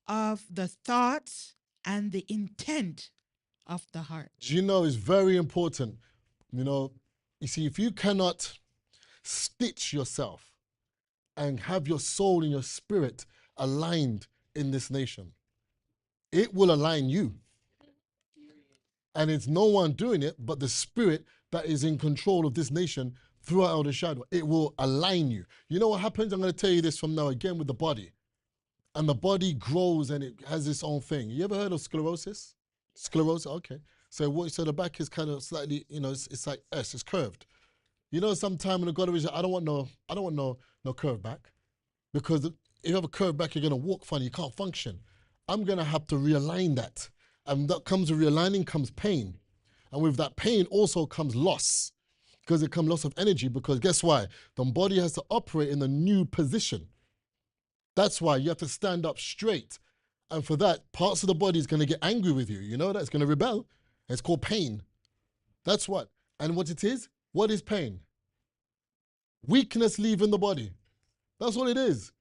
of the thoughts and the intent of the heart. Do you know, it's very important. You see, if you cannot stitch yourself and have your soul and your spirit aligned in this nation, it will align you. And it's no one doing it but the spirit that is in control of this nation through our elder shadow. It will align you. You know what happens? I'm going to tell you this from now again with the body. And the body grows and it has its own thing. You ever heard of sclerosis? Sclerosis, okay. So the back is kind of slightly, it's like S, it's curved. Sometime when the God is, I don't want no curved back. Because if you have a curved back, you're going to walk funny, you can't function. I'm going to have to realign that. And that comes with realigning comes pain. And with that pain also comes loss. Because it comes loss of energy, because guess why? The body has to operate in a new position. That's why you have to stand up straight. And for that, parts of the body is going to get angry with you. You know that? It's going to rebel. It's called pain. That's what. And what it is? What is pain? Weakness leaving the body. That's what it is.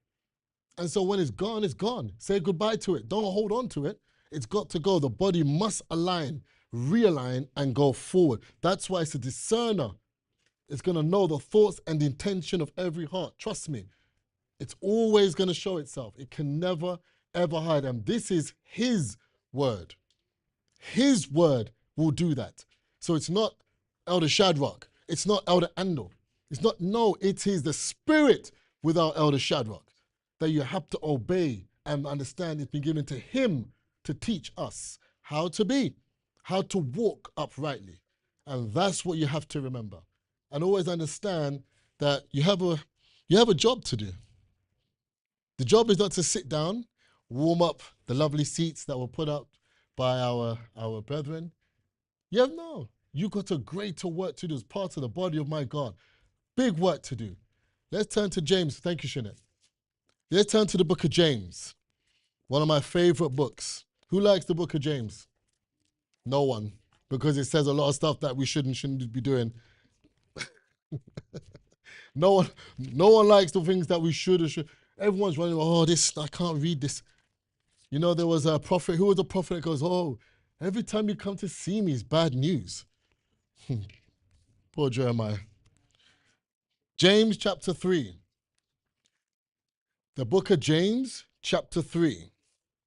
And so when it's gone, it's gone. Say goodbye to it. Don't hold on to it. It's got to go. The body must align, realign, and go forward. That's why it's a discerner. It's going to know the thoughts and the intention of every heart. Trust me. It's always going to show itself. It can never, ever hide. And this is his word. His word will do that. So it's not Elder Shadrach. It's not Elder Andor. It's not, no, it is the spirit with our Elder Shadrach that you have to obey and understand. It's been given to him to teach us how to be, how to walk uprightly. And that's what you have to remember. And always understand that you have a job to do. The job is not to sit down, warm up the lovely seats that were put up by our brethren. Yeah, no. You got a greater work to do as part of the body of my God. Big work to do. Let's turn to James. Thank you, Shanette. Let's turn to the book of James. One of my favorite books. Who likes the book of James? No one. Because it says a lot of stuff that we shouldn't be doing. No one likes the things that we should or should. Everyone's running, oh, this, I can't read this. You know, there was a prophet, who was a prophet that goes, oh, every time you come to see me is bad news. Poor Jeremiah. James chapter 3. The book of James chapter 3.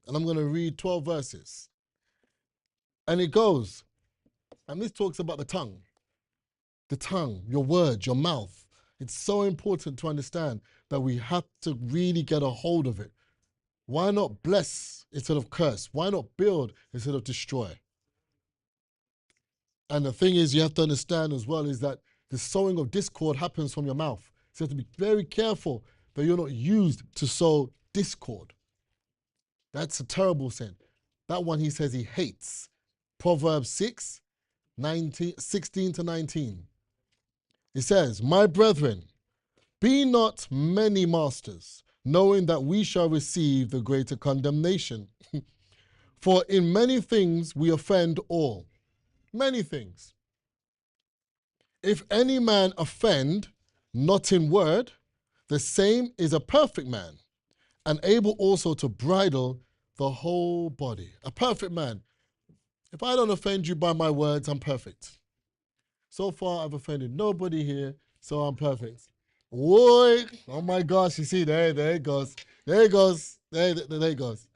And I'm going to read 12 verses. And it goes, and this talks about the tongue. The tongue, your words, your mouth. It's so important to understand that we have to really get a hold of it. Why not bless instead of curse? Why not build instead of destroy? And the thing is, you have to understand as well is that the sowing of discord happens from your mouth. So you have to be very careful that you're not used to sow discord. That's a terrible sin. That one he says he hates. Proverbs 6, 16 to 19. It says, my brethren, be not many masters, knowing that we shall receive the greater condemnation. For in many things we offend all. Many things. If any man offend, not in word, the same is a perfect man, and able also to bridle the whole body. A perfect man. If I don't offend you by my words, I'm perfect. So far, I've offended nobody here, so I'm perfect. Boy, oh my gosh, you see, there it goes. There it goes. There it goes.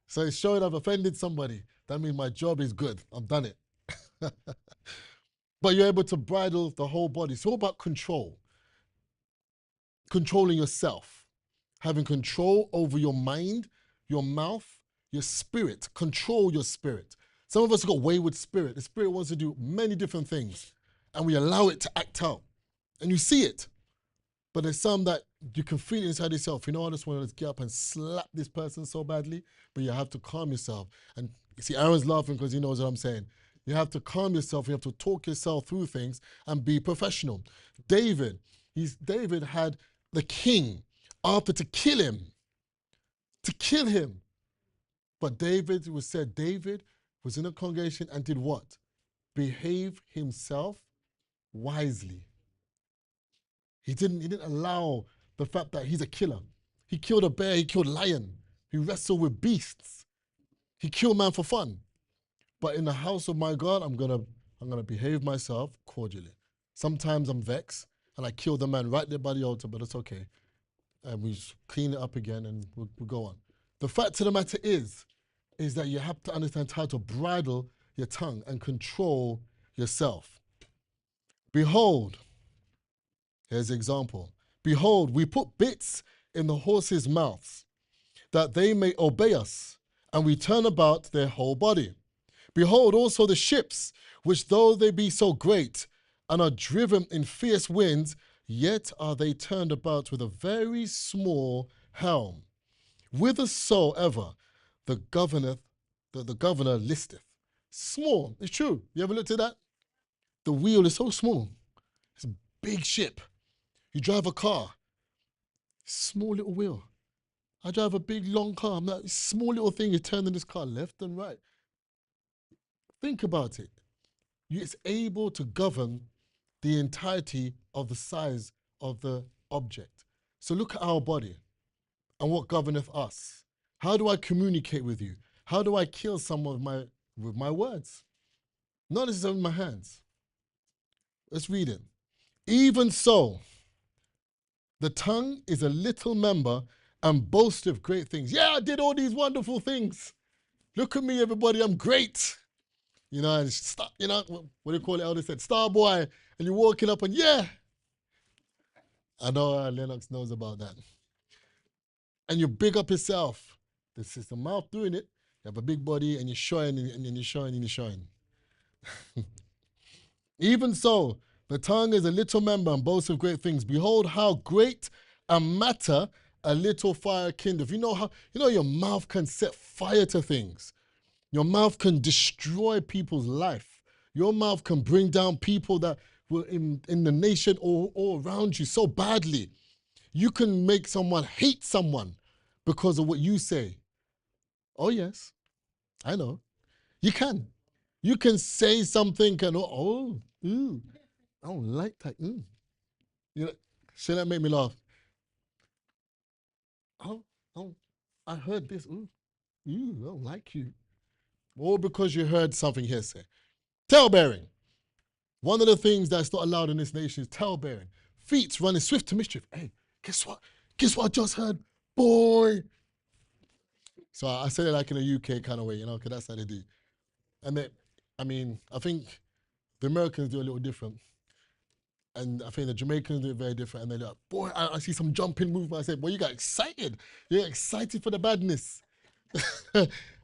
So it's showing I've offended somebody. That means my job is good. I've done it. But you're able to bridle the whole body. It's all about control. Controlling yourself. Having control over your mind, your mouth, your spirit. Control your spirit. Some of us have got wayward spirit. The spirit wants to do many different things. And we allow it to act out. And you see it. But there's some that you can feel inside yourself. You know, I just want to get up and slap this person so badly. But you have to calm yourself. And you see, Aaron's laughing because he knows what I'm saying. You have to calm yourself. You have to talk yourself through things and be professional. David had the king after to kill him. To kill him. But David was in a congregation and did what? Behave himself wisely. He didn't allow the fact that he's a killer. He killed a bear, he killed a lion. He wrestled with beasts. He killed man for fun. But in the house of my God, I'm gonna behave myself cordially. Sometimes I'm vexed and I kill the man right there by the altar, but it's okay. And we clean it up again and we'll go on. The fact of the matter is that you have to understand how to bridle your tongue and control yourself. Behold, here's an example. Behold, we put bits in the horses' mouths, that they may obey us, and we turn about their whole body. Behold also the ships, which though they be so great, and are driven in fierce winds, yet are they turned about with a very small helm, whithersoever the governor listeth. Small, it's true. You ever looked at that? The wheel is so small. It's a big ship. You drive a car, small little wheel. I drive a big long car. I'm that small little thing. You're turning this car left and right. Think about it. It's able to govern the entirety of the size of the object. So look at our body and what governeth us. How do I communicate with you? How do I kill someone with my words? Not necessarily with my hands. Let's read it. Even so, the tongue is a little member and boasteth great things. Yeah, I did all these wonderful things. Look at me, everybody, I'm great. You know, and what do you call it? Elder said, star boy. And you're walking up and yeah. I know Lennox knows about that. And you big up yourself. This is the mouth doing it. You have a big body and you're showing and you're showing and you're showing. Even so, the tongue is a little member and boasts of great things. Behold how great a matter a little fire kindled. You know how, your mouth can set fire to things. Your mouth can destroy people's life. Your mouth can bring down people that were in the nation or all around you so badly. You can make someone hate someone because of what you say. Oh yes, I know. You can. You can say something and I don't like that. You know, shouldn't that make me laugh? Oh, I heard this. I don't like you. All because you heard something hearsay. Talebearing. One of the things that's not allowed in this nation is talebearing. Feet running swift to mischief. Hey, guess what? Guess what I just heard? Boy. So I said it like in a UK kind of way, because that's how they do. And then, I think the Americans do a little different. And I think the Jamaicans do it very different. And they're like, boy, I see some jumping movement. I said, boy, you got excited. You're excited for the badness.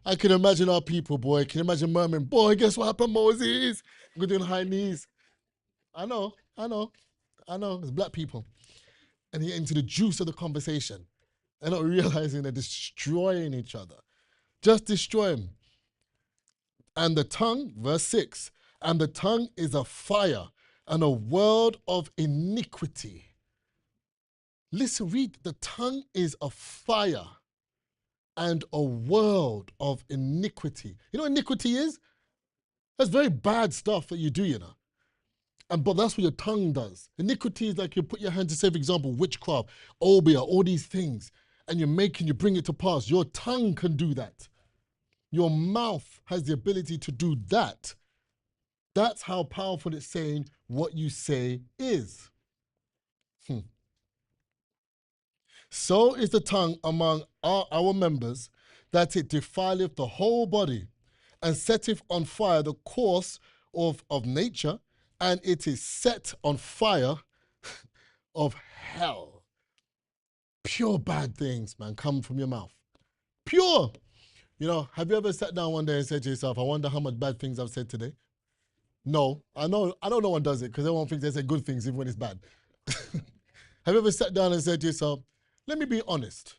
I can imagine our people, boy. Can you imagine murmuring, boy, guess what happened, Moses? We're doing high knees. I know. It's black people. And you get into the juice of the conversation. They're not realizing they're destroying each other. Just destroy them. And the tongue, verse 6, and the tongue is a fire and a world of iniquity. Listen, read, the tongue is a fire and a world of iniquity. You know what iniquity is? That's very bad stuff that you do, But that's what your tongue does. Iniquity is like you put your hand to say, for example, witchcraft, obeah, all these things, and you bring it to pass. Your tongue can do that. Your mouth has the ability to do that. That's how powerful it's saying what you say is. So is the tongue among our members, that it defileth the whole body, and setteth on fire the course of nature, and it is set on fire of hell. Pure bad things, man, come from your mouth. Pure. Have you ever sat down one day and said to yourself, I wonder how much bad things I've said today? No, I know no one does it because everyone thinks they say good things even when it's bad. Have you ever sat down and said to yourself, let me be honest,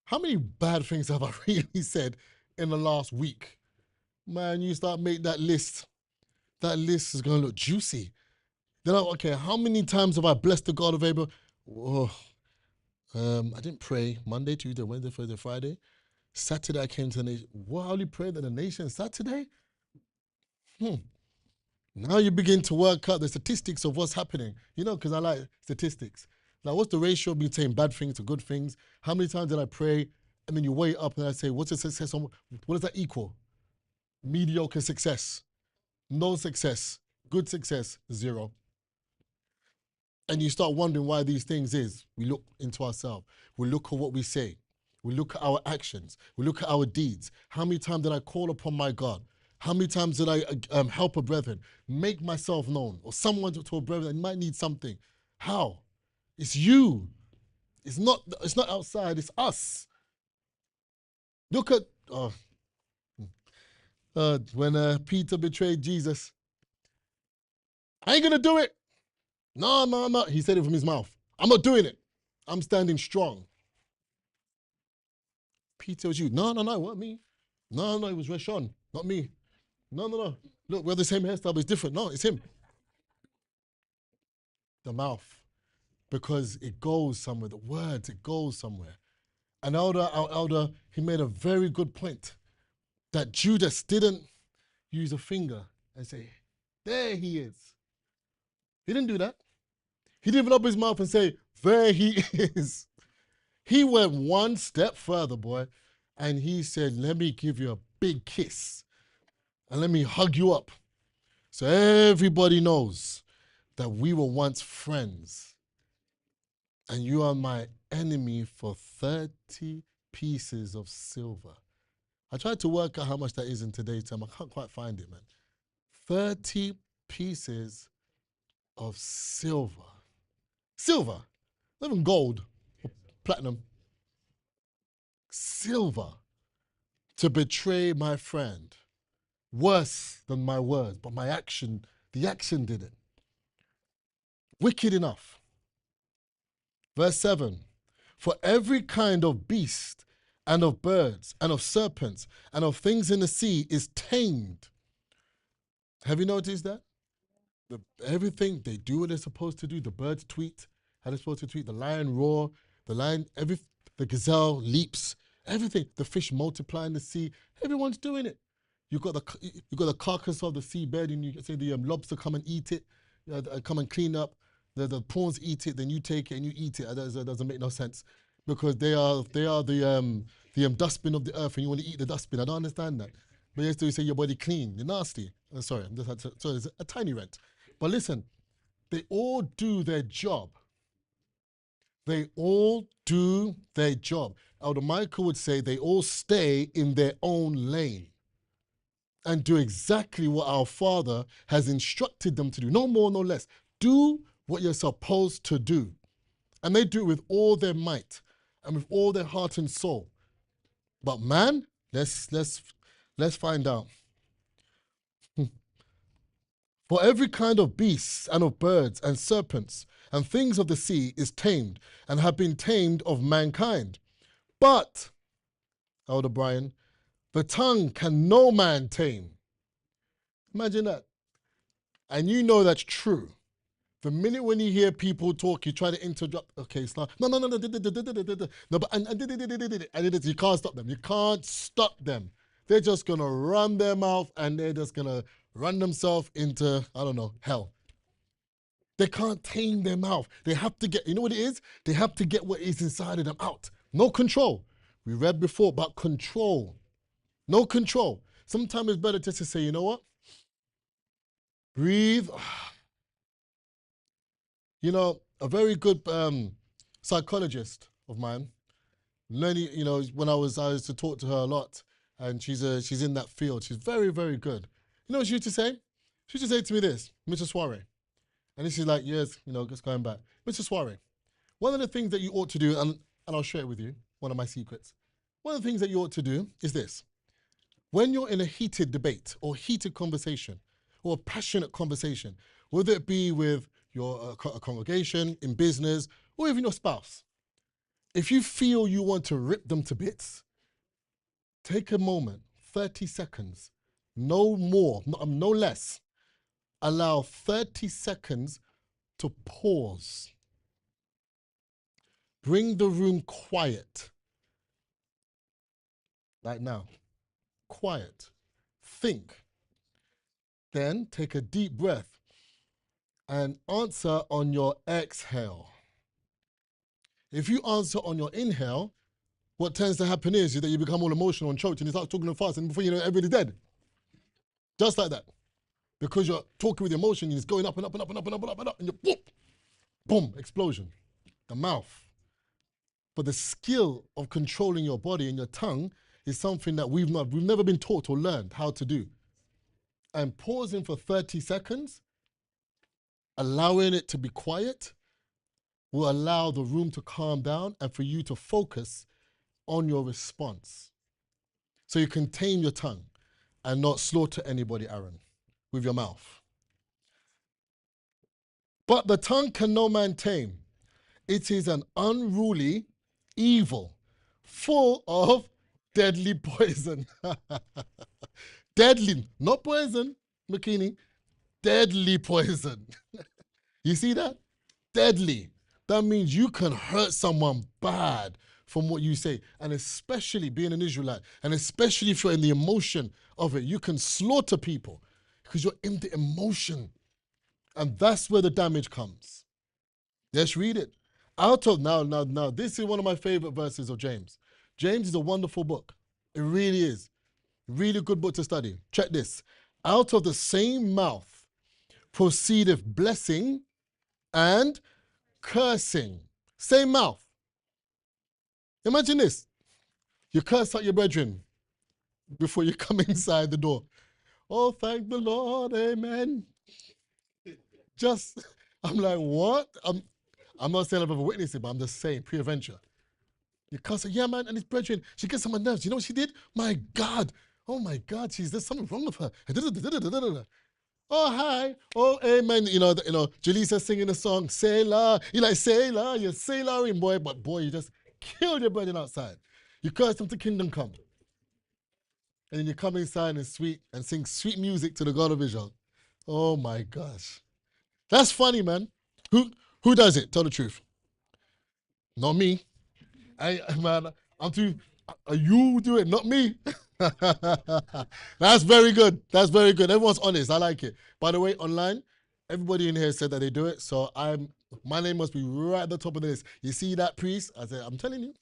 how many bad things have I really said in the last week? Man, you start make that list. That list is going to look juicy. Then, okay, how many times have I blessed the God of Abraham? Oh, I didn't pray Monday, Tuesday, Wednesday, Thursday, Friday. Saturday I came to the nation. What, I only prayed in the nation Saturday? Now you begin to work out the statistics of what's happening. Because I like statistics. Like, what's the ratio between bad things to good things? How many times did I pray? And then you weigh it up and I say, what's the success? What does that equal? Mediocre success. No success. Good success. 0. And you start wondering why these things is. We look into ourselves. We look at what we say. We look at our actions. We look at our deeds. How many times did I call upon my God? How many times did I help a brethren? Make myself known. Or someone to a brethren that might need something. How? It's you. It's not outside, it's us. Look at when Peter betrayed Jesus. I ain't gonna do it. No. He said it from his mouth. I'm not doing it. I'm standing strong. Peter was you. No, it wasn't me. No, it was Rashon, not me. No. Look, we're the same hairstyle, but it's different. No, it's him. The mouth. Because it goes somewhere. The words, it goes somewhere. And our elder, he made a very good point that Judas didn't use a finger and say, there he is. He didn't do that. He didn't even open his mouth and say, there he is. He went one step further, boy, and he said, let me give you a big kiss and let me hug you up so everybody knows that we were once friends and you are my enemy for 30 pieces of silver. I tried to work out how much that is in today's time. I can't quite find it, man. 30 pieces of silver. Silver, not even gold or platinum. Silver to betray my friend. Worse than my words, but my action, the action did it. Wicked enough. Verse 7. For every kind of beast and of birds and of serpents and of things in the sea is tamed. Have you noticed that? Everything, they do what they're supposed to do. The birds tweet how they're supposed to tweet. The lion roar. The gazelle leaps. Everything. The fish multiply in the sea. Everyone's doing it. You got the carcass of the seabed, and you say the lobster come and eat it, come and clean up. The prawns eat it, then you take it and you eat it. That doesn't make no sense, because they are the dustbin of the earth, and you want to eat the dustbin. I don't understand that. But you have to say your body clean. You're nasty. Sorry, it's a tiny rant. But listen, they all do their job. They all do their job. Elder Michael would say they all stay in their own lane and do exactly what our Father has instructed them to do. No more, no less. Do what you're supposed to do. And they do it with all their might and with all their heart and soul. But man, let's find out. For every kind of beasts and of birds and serpents and things of the sea is tamed and have been tamed of mankind. But, Elder Brian, the tongue can no man tame. Imagine that. And you know that's true. The minute when you hear people talk, you try to interrupt. Okay, start. No, but you can't stop them. You can't stop them. They're just gonna run their mouth and they're just gonna run themselves into, I don't know, hell. They can't tame their mouth. They have to get, you know what it is? They have to get what is inside of them out. No control. We read before about control. No control. Sometimes it's better just to say, you know what? Breathe. You know, a very good psychologist of mine, learning, you know, when I used to talk to her a lot, and she's in that field. She's very, very good. You know what she used to say? She used to say to me this, Mr. Soiree. And this is like years, you know, just going back. Mr. Soiree, one of the things that you ought to do, and I'll share it with you, one of my secrets. One of the things that you ought to do is this. When you're in a heated debate or heated conversation or a passionate conversation, whether it be with your congregation, in business, or even your spouse, if you feel you want to rip them to bits, take a moment, 30 seconds, no more, no less. Allow 30 seconds to pause. Bring the room quiet. Like now. Quiet. Think. Then take a deep breath and answer on your exhale. If you answer on your inhale, what tends to happen is that you become all emotional and choked and you start talking fast, and before you know it, everybody's dead. Just like that. Because you're talking with emotion, it's going up and up and up and up and up and up and up, and you whoop, boom, explosion. The mouth. But the skill of controlling your body and your tongue is something that we've never been taught or learned how to do. And pausing for 30 seconds, allowing it to be quiet, will allow the room to calm down and for you to focus on your response. So you can tame your tongue and not slaughter anybody, Aaron, with your mouth. But the tongue can no man tame. It is an unruly evil, full of deadly poison. Deadly, not poison, McKinney. Deadly poison. You see that? Deadly. That means you can hurt someone bad from what you say. And especially being an Israelite, and especially if you're in the emotion of it, you can slaughter people because you're in the emotion. And that's where the damage comes. Let's read it. Now, this is one of my favorite verses of James. James is a wonderful book. It really is. Really good book to study. Check this. Out of the same mouth proceedeth blessing and cursing. Same mouth. Imagine this. You curse out your brethren before you come inside the door. Oh, thank the Lord, amen. I'm like, what? I'm not saying I've ever witnessed it, but I'm just saying, pre-adventure. You curse her, yeah, man, and his brethren, she gets on my nerves. You know what she did? My God. Oh, my God, there's something wrong with her. Oh, hi. Oh, amen. You know, Jaleesa singing the song, Selah. You're like, Selah, you're Selahing, boy. But boy, you just kill your brethren outside. You curse them to kingdom come. And then you come inside and sing sweet music to the God of Israel. Oh my gosh. That's funny, man. Who does it? Tell the truth. Not me. Man, I'm too. You do it, not me. That's very good. That's very good. Everyone's honest. I like it. By the way, online, everybody in here said that they do it. So my name must be right at the top of the list. You see that priest? I said, I'm telling you.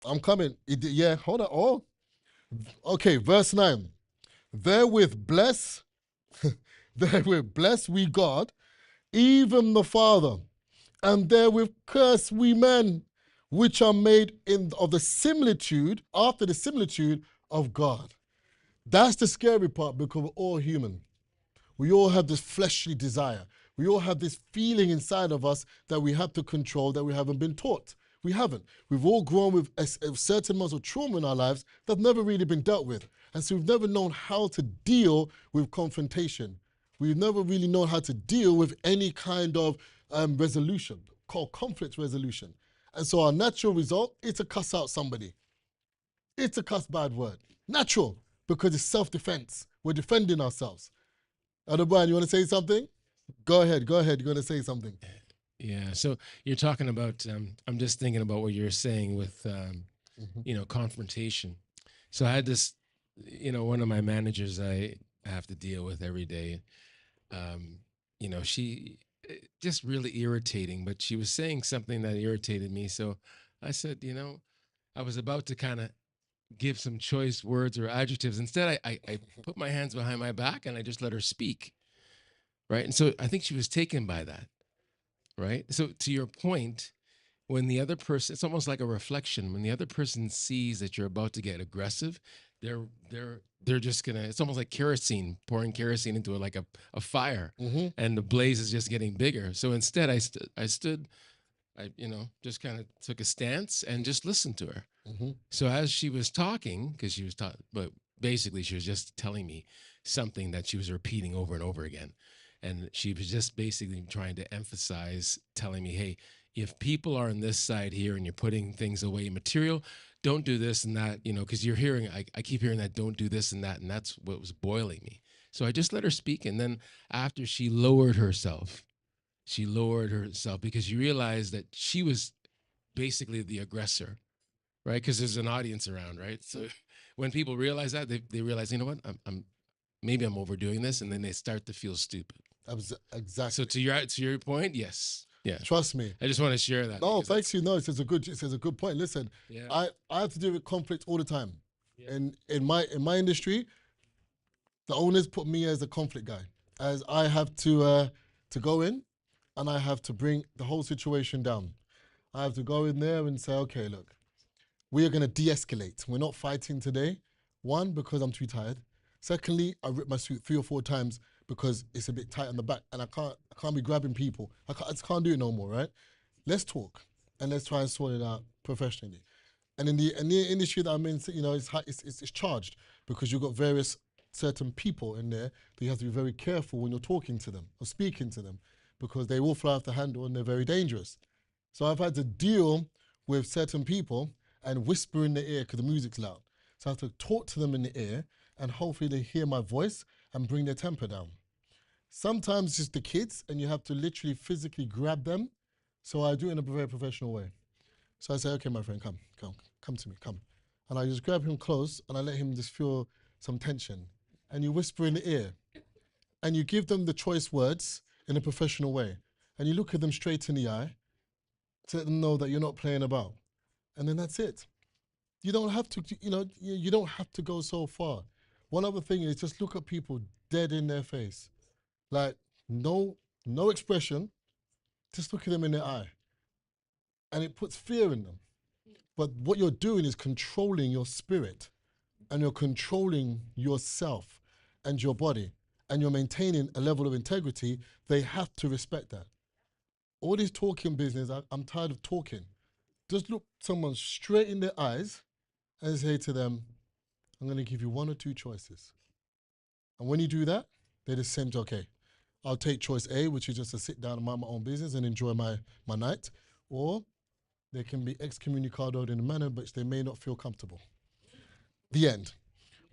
I'm coming. Yeah, hold on. Oh, okay. Verse 9. Therewith bless we God, even the Father, and therewith curse we men, which are made after the similitude of God. That's the scary part, because we're all human. We all have this fleshly desire. We all have this feeling inside of us that we have to control, that we haven't been taught. We haven't. We've all grown with a certain amounts of trauma in our lives that have never really been dealt with. And so we've never known how to deal with confrontation. We've never really known how to deal with any kind of resolution, called conflict resolution. And so our natural result is to cuss out somebody. It's a cuss bad word. Natural, because it's self-defense. We're defending ourselves. Elder Brian, you want to say something? Go ahead. You're going to say something. Yeah. So you're talking about, I'm just thinking about what you're saying with, confrontation. So I had this, one of my managers I have to deal with every day. She just really irritating, but she was saying something that irritated me. So I said, I was about to kind of give some choice words or adjectives. Instead, I put my hands behind my back and I just let her speak. Right. And so I think she was taken by that. Right. So to your point, when the other person, it's almost like a reflection. When the other person sees that you're about to get aggressive, they're just gonna, it's almost like pouring kerosene into a fire, and the blaze is just getting bigger. So instead I stood, just kind of took a stance and just listened to her. So as she was talking, because she was but basically she was just telling me something that she was repeating over and over again. And she was just basically trying to emphasize, telling me, hey, if people are on this side here and you're putting things away, material, don't do this and that, because you're hearing, I keep hearing that, don't do this and that. And that's what was boiling me. So I just let her speak. And then after she lowered herself because she realized that she was basically the aggressor, right? Because there's an audience around, right? So when people realize that, they realize, you know what, maybe I'm overdoing this, and then they start to feel stupid. Exactly. So to your point, yes. Yeah. Trust me. I just want to share that. No, thanks you. No, it says a good point. Listen, yeah. I have to deal with conflict all the time. Yeah. And in my industry, the owners put me as the conflict guy, as I have to go in and I have to bring the whole situation down. I have to go in there and say, okay, look, we are going to de-escalate. We're not fighting today. One, because I'm too tired. Secondly, I ripped my suit 3 or 4 times because it's a bit tight on the back, and I can't be grabbing people. I just can't do it no more, right? Let's talk and let's try and sort it out professionally. And in the industry that I'm in, it's charged, because you've got various certain people in there that you have to be very careful when you're talking to them or speaking to them, because they will fly off the handle and they're very dangerous. So I've had to deal with certain people and whisper in the ear because the music's loud. So I have to talk to them in the ear, and hopefully they hear my voice and bring their temper down. Sometimes it's just the kids, and you have to literally physically grab them. So I do it in a very professional way. So I say, okay, my friend, come to me, come. And I just grab him close, and I let him just feel some tension. And you whisper in the ear, and you give them the choice words in a professional way. And you look at them straight in the eye to let them know that you're not playing about. And then that's it. You don't have to, you don't have to go so far. One other thing is just look at people dead in their face. Like, no expression, just look at them in their eye. And it puts fear in them. But what you're doing is controlling your spirit, and you're controlling yourself and your body, and you're maintaining a level of integrity. They have to respect that. All this talking business, I'm tired of talking. Just look someone straight in their eyes and say to them, I'm going to give you 1 or 2 choices. And when you do that, they just say, okay, I'll take choice A, which is just to sit down and mind my own business and enjoy my night. Or they can be excommunicated in a manner which they may not feel comfortable. The end.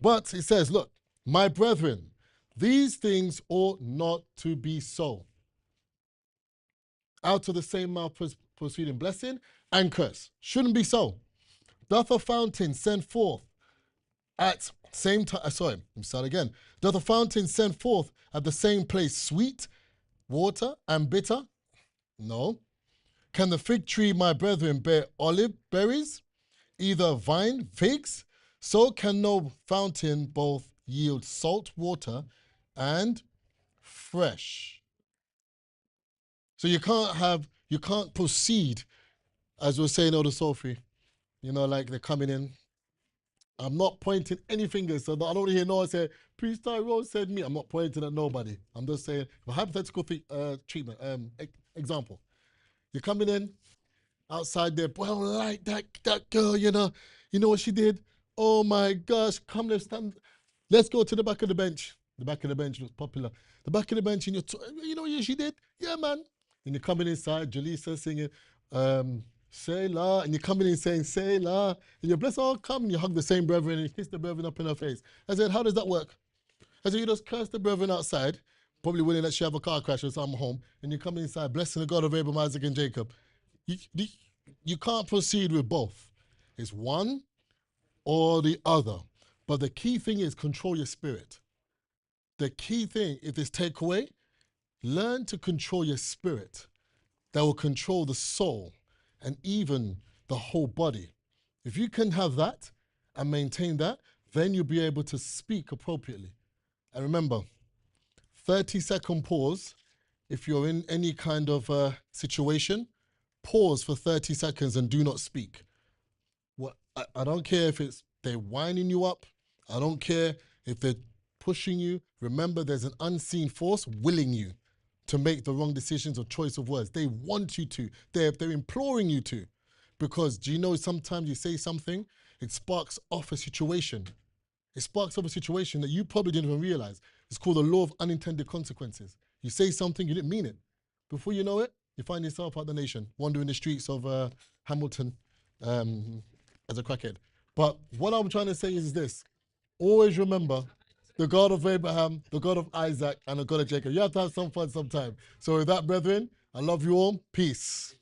But it says, look, my brethren, these things ought not to be so. Out of the same mouth proceeding blessing and curse. Shouldn't be so. Doth a fountain send forth at same time, let me start again. Doth a fountain send forth at the same place sweet water and bitter? No. Can the fig tree, my brethren, bear olive berries, either vine, figs? So can no fountain both yield salt water and fresh. So you can't proceed, as we're saying, Elder Sophie, like they're coming in. I'm not pointing any fingers, so I don't hear no one say, Priest Tyrone said me. I'm not pointing at nobody. I'm just saying, a hypothetical treatment, example. You're coming in, outside there, boy, I don't like that girl, you know what she did? Oh my gosh, come let's stand. Let's go to the back of the bench. The back of the bench was popular. The back of the bench, and you know what she did? Yeah, man. And you're coming inside, Jaleesa singing, say la, and you're coming in saying, say la, and you're blessed, oh, come, and you hug the same brethren and you kiss the brethren up in her face. I said, how does that work? I said, you just curse the brethren outside, probably willing that she have a car crash or something home, and you come inside, blessing the God of Abraham, Isaac, and Jacob. You can't proceed with both. It's one or the other. But the key thing is control your spirit. The key thing, if it's takeaway, learn to control your spirit. That will control the soul and even the whole body. If you can have that and maintain that, then you'll be able to speak appropriately. And remember, 30-second pause. If you're in any kind of situation, pause for 30 seconds and do not speak. I don't care if they're winding you up. I don't care if they're pushing you. Remember, there's an unseen force willing you to make the wrong decisions or choice of words. They want you to. They're imploring you to. Because do you know sometimes you say something, it sparks off a situation. It sparks off a situation that you probably didn't even realize. It's called the law of unintended consequences. You say something, you didn't mean it. Before you know it, you find yourself out the nation, wandering the streets of Hamilton as a crackhead. But what I'm trying to say is this. Always remember the God of Abraham, the God of Isaac, and the God of Jacob. You have to have some fun sometime. So with that, brethren, I love you all. Peace.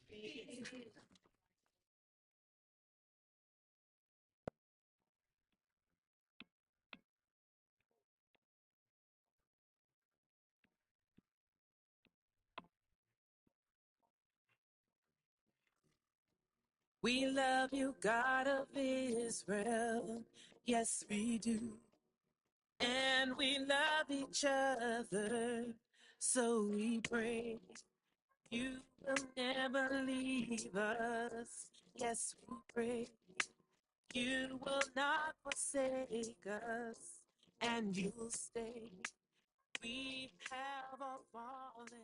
We love you, God of Israel. Yes, we do. And we love each other. So we pray you will never leave us. Yes, we pray you will not forsake us. And you'll stay. We have all fallen.